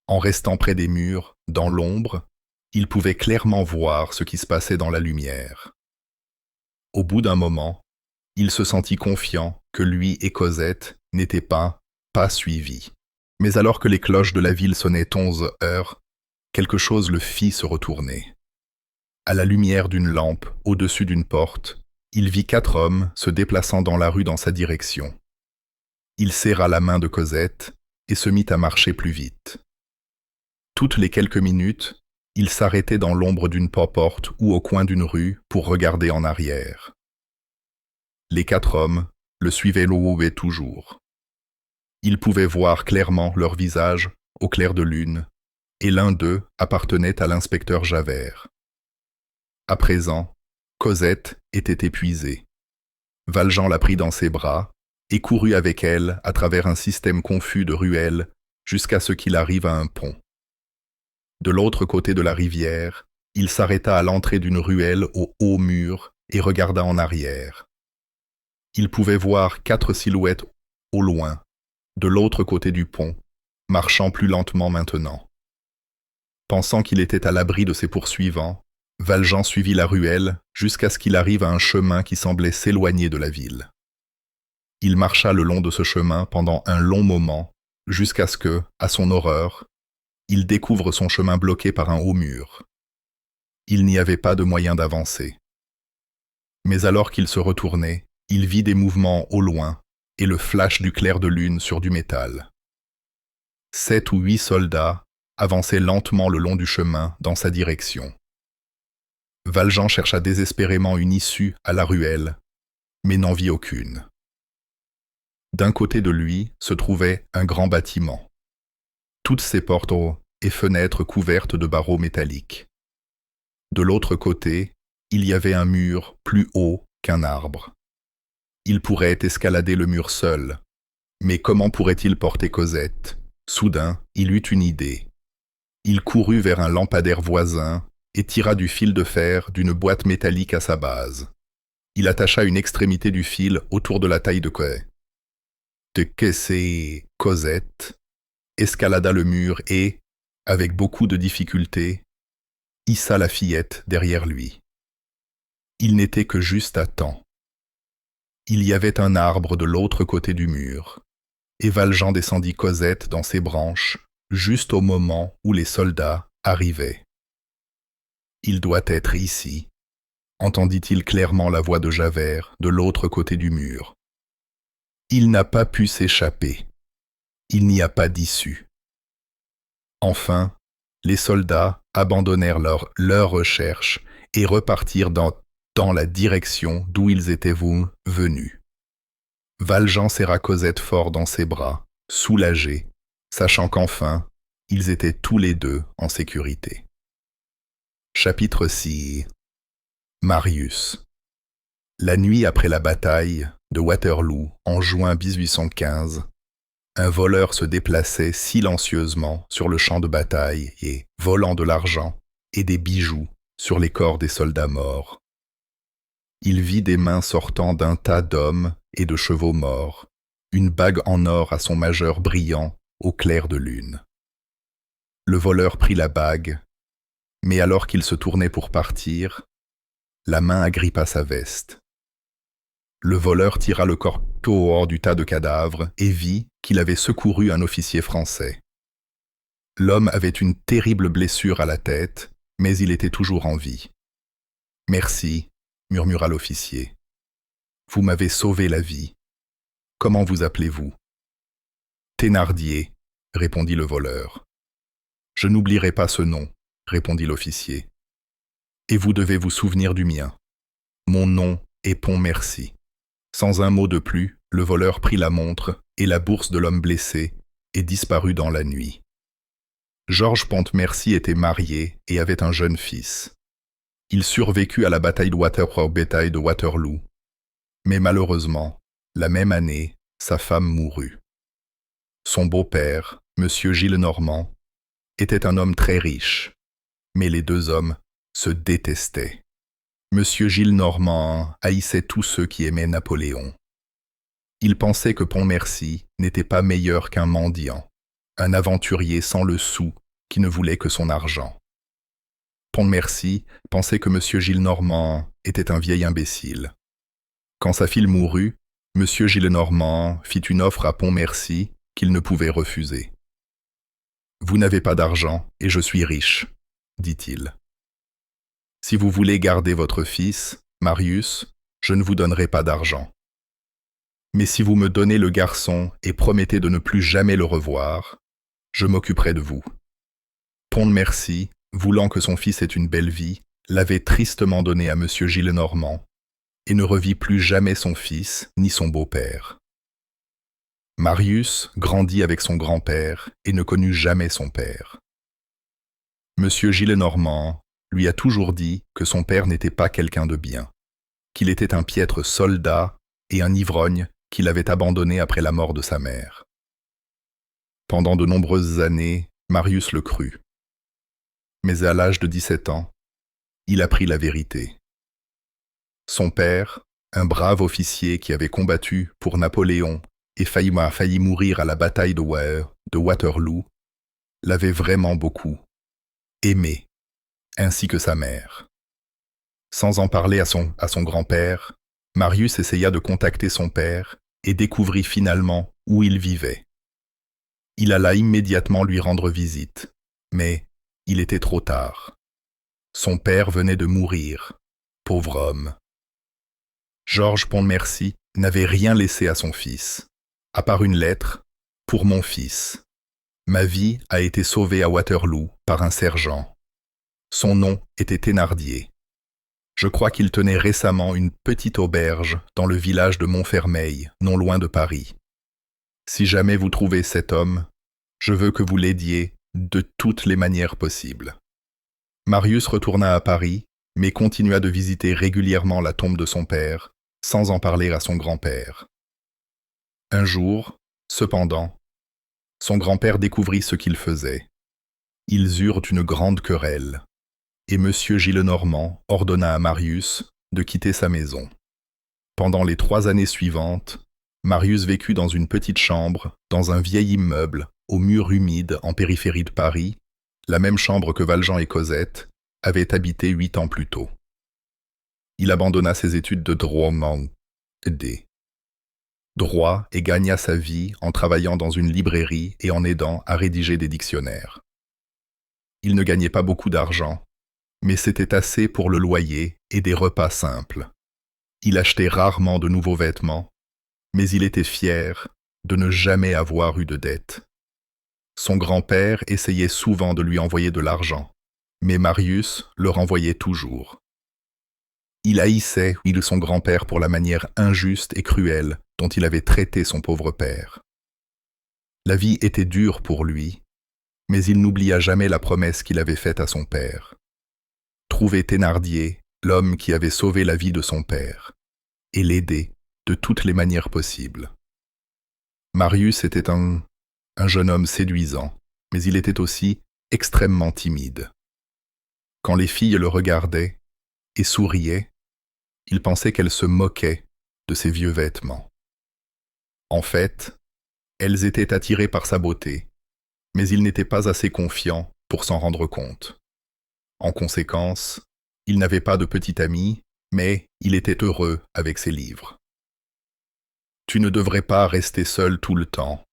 En restant près des murs, dans l'ombre, il pouvait clairement voir ce qui se passait dans la lumière. Au bout d'un moment, il se sentit confiant que lui et Cosette n'étaient pas suivis. Mais alors que les cloches de la ville sonnaient 11 heures, quelque chose le fit se retourner. À la lumière d'une lampe, au-dessus d'une porte, il vit 4 hommes se déplaçant dans la rue dans sa direction. Il serra la main de Cosette et se mit à marcher plus vite. Toutes les quelques minutes, il s'arrêtait dans l'ombre d'une porte ou au coin d'une rue pour regarder en arrière. Les 4 hommes le suivaient toujours. Il pouvait voir clairement leur visage au clair de lune, et l'un d'eux appartenait à l'inspecteur Javert. À présent, Cosette était épuisée. Valjean la prit dans ses bras et courut avec elle à travers un système confus de ruelles jusqu'à ce qu'il arrive à un pont. De l'autre côté de la rivière, il s'arrêta à l'entrée d'une ruelle au haut mur et regarda en arrière. Il pouvait voir 4 silhouettes au loin, de l'autre côté du pont, marchant plus lentement maintenant. Pensant qu'il était à l'abri de ses poursuivants, Valjean suivit la ruelle jusqu'à ce qu'il arrive à un chemin qui semblait s'éloigner de la ville. Il marcha le long de ce chemin pendant un long moment, jusqu'à ce que, à son horreur, il découvre son chemin bloqué par un haut mur. Il n'y avait pas de moyen d'avancer. Mais alors qu'il se retournait, il vit des mouvements au loin et le flash du clair de lune sur du métal. 7 ou 8 soldats avançaient lentement le long du chemin dans sa direction. Valjean chercha désespérément une issue à la ruelle, mais n'en vit aucune. D'un côté de lui se trouvait un grand bâtiment. Toutes ses portes et fenêtres couvertes de barreaux métalliques. De l'autre côté, il y avait un mur plus haut qu'un arbre. Il pourrait escalader le mur seul, mais comment pourrait-il porter Cosette? Soudain, il eut une idée. Il courut vers un lampadaire voisin et tira du fil de fer d'une boîte métallique à sa base. Il attacha une extrémité du fil autour de la taille de Cosette escalada le mur et, avec beaucoup de difficulté, hissa la fillette derrière lui. Il n'était que juste à temps. Il y avait un arbre de l'autre côté du mur, et Valjean descendit Cosette dans ses branches, juste au moment où les soldats arrivaient. « Il doit être ici », entendit-il clairement la voix de Javert de l'autre côté du mur. « Il n'a pas pu s'échapper. Il n'y a pas d'issue. » Enfin, les soldats abandonnèrent leur recherche et repartirent dans la direction d'où ils étaient venus. Valjean serra Cosette fort dans ses bras, soulagé, sachant qu'enfin, ils étaient tous les deux en sécurité. Chapitre 6. Marius. La nuit après la bataille de Waterloo en juin 1815, un voleur se déplaçait silencieusement sur le champ de bataille et, volant de l'argent et des bijoux sur les corps des soldats morts. Il vit des mains sortant d'un tas d'hommes et de chevaux morts, une bague en or à son majeur brillant au clair de lune. Le voleur prit la bague, mais alors qu'il se tournait pour partir, la main agrippa sa veste. Le voleur tira le corteau hors du tas de cadavres et vit qu'il avait secouru un officier français. L'homme avait une terrible blessure à la tête, mais il était toujours en vie. « Merci », murmura l'officier. « Vous m'avez sauvé la vie. Comment vous appelez-vous » ? « Thénardier », répondit le voleur. « Je n'oublierai pas ce nom, » répondit l'officier. « Et vous devez vous souvenir du mien. Mon nom est Pontmercy. » Sans un mot de plus, le voleur prit la montre et la bourse de l'homme blessé et disparut dans la nuit. Georges Pontmercy était marié et avait un jeune fils. Il survécut à la bataille de Waterloo, mais malheureusement, la même année, sa femme mourut. Son beau-père, M. Gillenormand, était un homme très riche, mais les deux hommes se détestaient. M. Gillenormand haïssait tous ceux qui aimaient Napoléon. Il pensait que Pontmercy n'était pas meilleur qu'un mendiant, un aventurier sans le sou qui ne voulait que son argent. Pontmercy pensait que M. Gillenormand était un vieil imbécile. Quand sa fille mourut, M. Gillenormand fit une offre à Pontmercy qu'il ne pouvait refuser. « Vous n'avez pas d'argent et je suis riche, » dit-il. « Si vous voulez garder votre fils, Marius, je ne vous donnerai pas d'argent. Mais si vous me donnez le garçon et promettez de ne plus jamais le revoir, je m'occuperai de vous. » Pontmercy, voulant que son fils ait une belle vie, l'avait tristement donné à M. Gillenormand et ne revit plus jamais son fils ni son beau-père. Marius grandit avec son grand-père et ne connut jamais son père. M. Gillenormand lui a toujours dit que son père n'était pas quelqu'un de bien, qu'il était un piètre soldat et un ivrogne qu'il avait abandonné après la mort de sa mère. Pendant de nombreuses années, Marius le crut. Mais à l'âge de 17 ans, il apprit la vérité. Son père, un brave officier qui avait combattu pour Napoléon et failli mourir à la bataille de Waterloo, l'avait vraiment beaucoup aimé, ainsi que sa mère. Sans en parler à son grand-père, Marius essaya de contacter son père et découvrit finalement où il vivait. Il alla immédiatement lui rendre visite, mais il était trop tard. Son père venait de mourir, pauvre homme. Georges Pontmercy n'avait rien laissé à son fils, à part une lettre « Pour mon fils. Ma vie a été sauvée à Waterloo par un sergent. Son nom était Thénardier. Je crois qu'il tenait récemment une petite auberge dans le village de Montfermeil, non loin de Paris. Si jamais vous trouvez cet homme, je veux que vous l'aidiez de toutes les manières possibles. » Marius retourna à Paris, mais continua de visiter régulièrement la tombe de son père, sans en parler à son grand-père. Un jour, cependant, son grand-père découvrit ce qu'il faisait. Ils eurent une grande querelle, et M. Gillenormand ordonna à Marius de quitter sa maison. Pendant les 3 années suivantes, Marius vécut dans une petite chambre, dans un vieil immeuble, aux murs humides en périphérie de Paris, la même chambre que Valjean et Cosette avaient habité 8 ans plus tôt. Il abandonna ses études de droit et gagna sa vie en travaillant dans une librairie et en aidant à rédiger des dictionnaires. Il ne gagnait pas beaucoup d'argent, mais c'était assez pour le loyer et des repas simples. Il achetait rarement de nouveaux vêtements, mais il était fier de ne jamais avoir eu de dette. Son grand-père essayait souvent de lui envoyer de l'argent, mais Marius le renvoyait toujours. Il haïssait son grand-père pour la manière injuste et cruelle dont il avait traité son pauvre père. La vie était dure pour lui, mais il n'oublia jamais la promesse qu'il avait faite à son père. Trouver Thénardier, l'homme qui avait sauvé la vie de son père, et l'aider de toutes les manières possibles. Marius était un jeune homme séduisant, mais il était aussi extrêmement timide. Quand les filles le regardaient et souriaient, il pensait qu'elles se moquaient de ses vieux vêtements. En fait, elles étaient attirées par sa beauté, mais il n'était pas assez confiant pour s'en rendre compte. En conséquence, il n'avait pas de petit ami, mais il était heureux avec ses livres. « Tu ne devrais pas rester seul tout le temps, »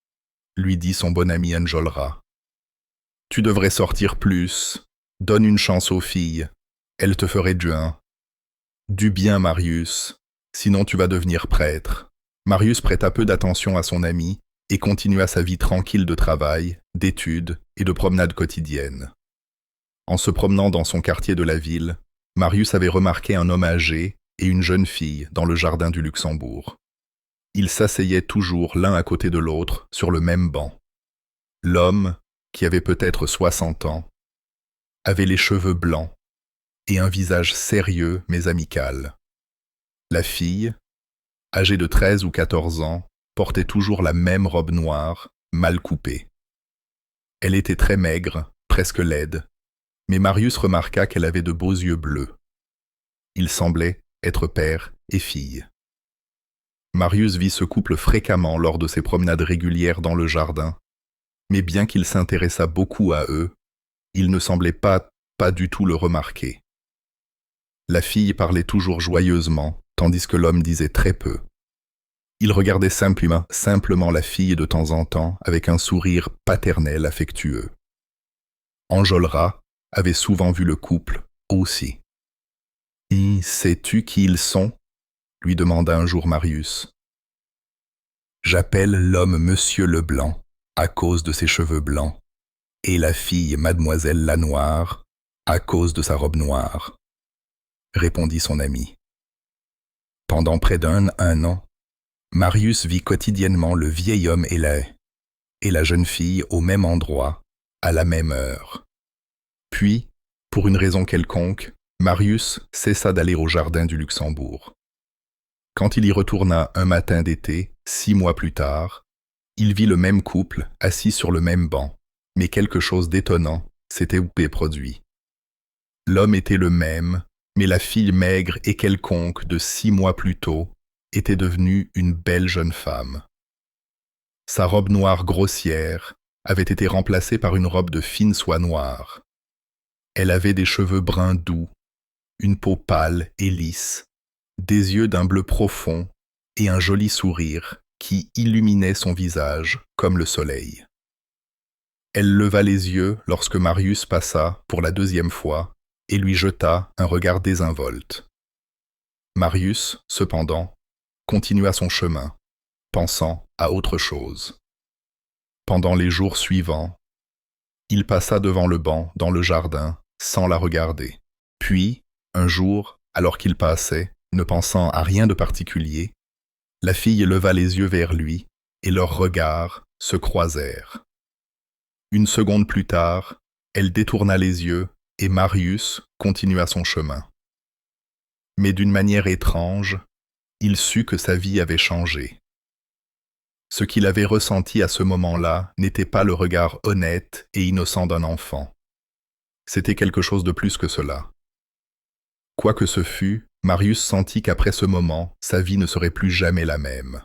lui dit son bon ami Enjolras. « Tu devrais sortir plus, donne une chance aux filles, elles te feraient du bien, Marius, sinon tu vas devenir prêtre. » Marius prêta peu d'attention à son ami et continua sa vie tranquille de travail, d'études et de promenades quotidiennes. En se promenant dans son quartier de la ville, Marius avait remarqué un homme âgé et une jeune fille dans le jardin du Luxembourg. Ils s'asseyaient toujours l'un à côté de l'autre sur le même banc. L'homme, qui avait peut-être 60 ans, avait les cheveux blancs et un visage sérieux mais amical. La fille, âgée de 13 ou 14 ans, portait toujours la même robe noire, mal coupée. Elle était très maigre, presque laide, mais Marius remarqua qu'elle avait de beaux yeux bleus. Ils semblaient être père et fille. Marius vit ce couple fréquemment lors de ses promenades régulières dans le jardin, mais bien qu'il s'intéressât beaucoup à eux, il ne semblait pas du tout le remarquer. La fille parlait toujours joyeusement, tandis que l'homme disait très peu. Il regardait simplement la fille de temps en temps avec un sourire paternel affectueux. Enjolras avait souvent vu le couple aussi. « Sais-tu qui ils sont ?» lui demanda un jour Marius. « J'appelle l'homme Monsieur Leblanc à cause de ses cheveux blancs, et la fille Mademoiselle Lanoire à cause de sa robe noire, » répondit son ami. Pendant près d'un an, Marius vit quotidiennement le vieil homme et la jeune fille au même endroit, à la même heure. Puis, pour une raison quelconque, Marius cessa d'aller au jardin du Luxembourg. Quand il y retourna un matin d'été, 6 mois plus tard, il vit le même couple assis sur le même banc, mais quelque chose d'étonnant s'était produit. L'homme était le même, mais la fille maigre et quelconque de 6 mois plus tôt était devenue une belle jeune femme. Sa robe noire grossière avait été remplacée par une robe de fine soie noire. Elle avait des cheveux bruns doux, une peau pâle et lisse, des yeux d'un bleu profond et un joli sourire qui illuminait son visage comme le soleil. Elle leva les yeux lorsque Marius passa pour la deuxième fois et lui jeta un regard désinvolte. Marius, cependant, continua son chemin, pensant à autre chose. Pendant les jours suivants, il passa devant le banc dans le jardin sans la regarder. Puis, un jour, alors qu'il passait, ne pensant à rien de particulier, la fille leva les yeux vers lui et leurs regards se croisèrent. Une seconde plus tard, elle détourna les yeux et Marius continua son chemin. Mais d'une manière étrange, il sut que sa vie avait changé. Ce qu'il avait ressenti à ce moment-là n'était pas le regard honnête et innocent d'un enfant. C'était quelque chose de plus que cela. Quoi que ce fût, Marius sentit qu'après ce moment, sa vie ne serait plus jamais la même.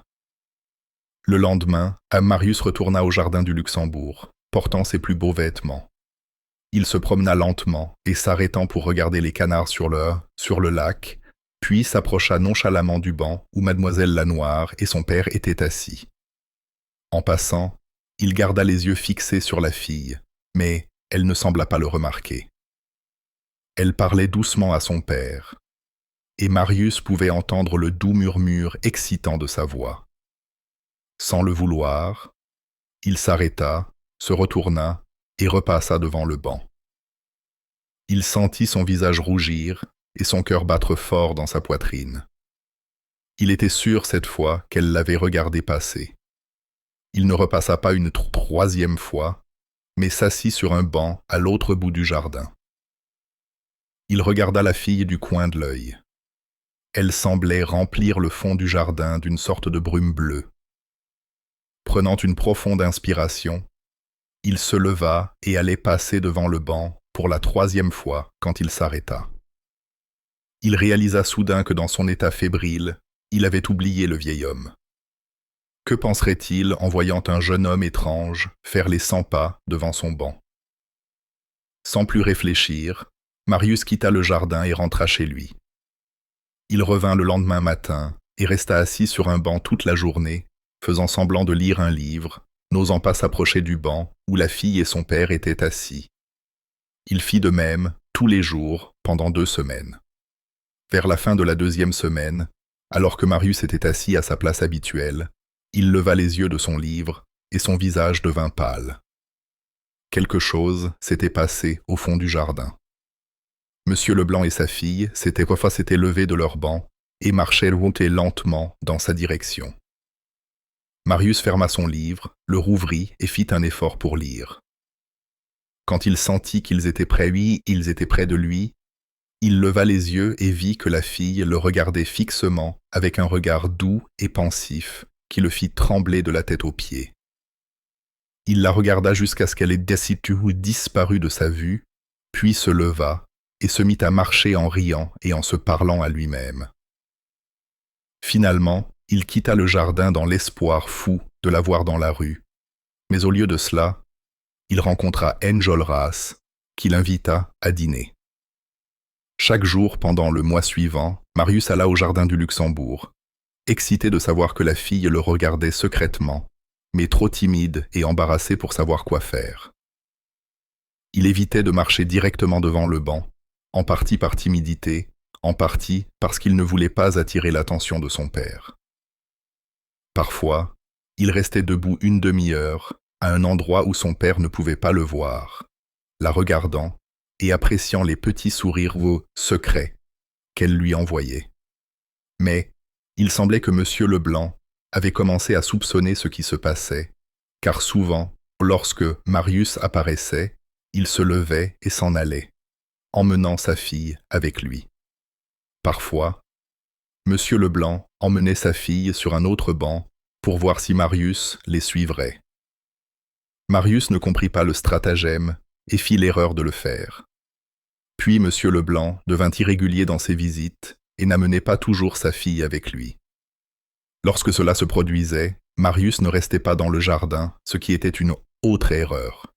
Le lendemain, Marius retourna au jardin du Luxembourg, portant ses plus beaux vêtements. Il se promena lentement et s'arrêtant pour regarder les canards sur le lac, puis s'approcha nonchalamment du banc où mademoiselle Lanoire et son père étaient assis. En passant, il garda les yeux fixés sur la fille, mais elle ne sembla pas le remarquer. Elle parlait doucement à son père, et Marius pouvait entendre le doux murmure excitant de sa voix. Sans le vouloir, il s'arrêta, se retourna et repassa devant le banc. Il sentit son visage rougir et son cœur battre fort dans sa poitrine. Il était sûr cette fois qu'elle l'avait regardé passer. Il ne repassa pas une troisième fois, mais s'assit sur un banc à l'autre bout du jardin. Il regarda la fille du coin de l'œil. Elle semblait remplir le fond du jardin d'une sorte de brume bleue. Prenant une profonde inspiration, il se leva et allait passer devant le banc pour la troisième fois quand il s'arrêta. Il réalisa soudain que dans son état fébrile, il avait oublié le vieil homme. Que penserait-il en voyant un jeune homme étrange faire les 100 pas devant son banc? Sans plus réfléchir, Marius quitta le jardin et rentra chez lui. Il revint le lendemain matin et resta assis sur un banc toute la journée, faisant semblant de lire un livre, n'osant pas s'approcher du banc où la fille et son père étaient assis. Il fit de même tous les jours pendant 2 semaines. Vers la fin de la 2e semaine, alors que Marius était assis à sa place habituelle, il leva les yeux de son livre et son visage devint pâle. Quelque chose s'était passé au fond du jardin. Monsieur Leblanc et sa fille s'étaient levés de leur banc et marchaient lentement dans sa direction. Marius ferma son livre, le rouvrit et fit un effort pour lire. Quand il sentit qu'ils étaient près de lui, il leva les yeux et vit que la fille le regardait fixement avec un regard doux et pensif qui le fit trembler de la tête aux pieds. Il la regarda jusqu'à ce qu'elle ait disparu de sa vue, puis se leva et se mit à marcher en riant et en se parlant à lui-même. Finalement, il quitta le jardin dans l'espoir fou de la voir dans la rue, mais au lieu de cela, il rencontra Enjolras, qui l'invita à dîner. Chaque jour pendant le mois suivant, Marius alla au jardin du Luxembourg, excité de savoir que la fille le regardait secrètement, mais trop timide et embarrassé pour savoir quoi faire. Il évitait de marcher directement devant le banc, en partie par timidité, en partie parce qu'il ne voulait pas attirer l'attention de son père. Parfois, il restait debout une demi-heure, à un endroit où son père ne pouvait pas le voir, la regardant et appréciant les petits sourires secrets qu'elle lui envoyait. Mais il semblait que Monsieur Leblanc avait commencé à soupçonner ce qui se passait, car souvent, lorsque Marius apparaissait, il se levait et s'en allait, emmenant sa fille avec lui. Parfois, Monsieur Leblanc emmenait sa fille sur un autre banc pour voir si Marius les suivrait. Marius ne comprit pas le stratagème et fit l'erreur de le faire. Puis Monsieur Leblanc devint irrégulier dans ses visites et n'amenait pas toujours sa fille avec lui. Lorsque cela se produisait, Marius ne restait pas dans le jardin, ce qui était une autre erreur.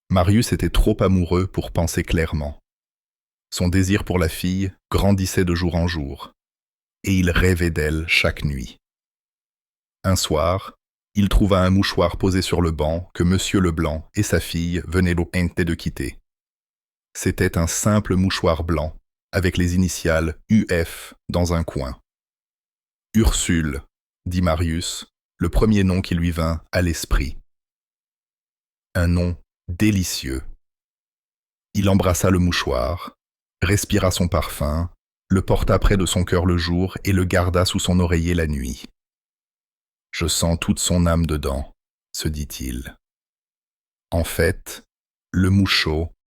Marius était trop amoureux pour penser clairement. Son désir pour la fille grandissait de jour en jour, et il rêvait d'elle chaque nuit. Un soir, il trouva un mouchoir posé sur le banc que Monsieur Leblanc et sa fille venaient de quitter. C'était un simple mouchoir blanc, avec les initiales UF dans un coin. Ursule, dit Marius, le premier nom qui lui vint à l'esprit. Un nom délicieux. Il embrassa le mouchoir, respira son parfum, le porta près de son cœur le jour et le garda sous son oreiller la nuit. Je sens toute son âme dedans, se dit-il. En fait, le mouchot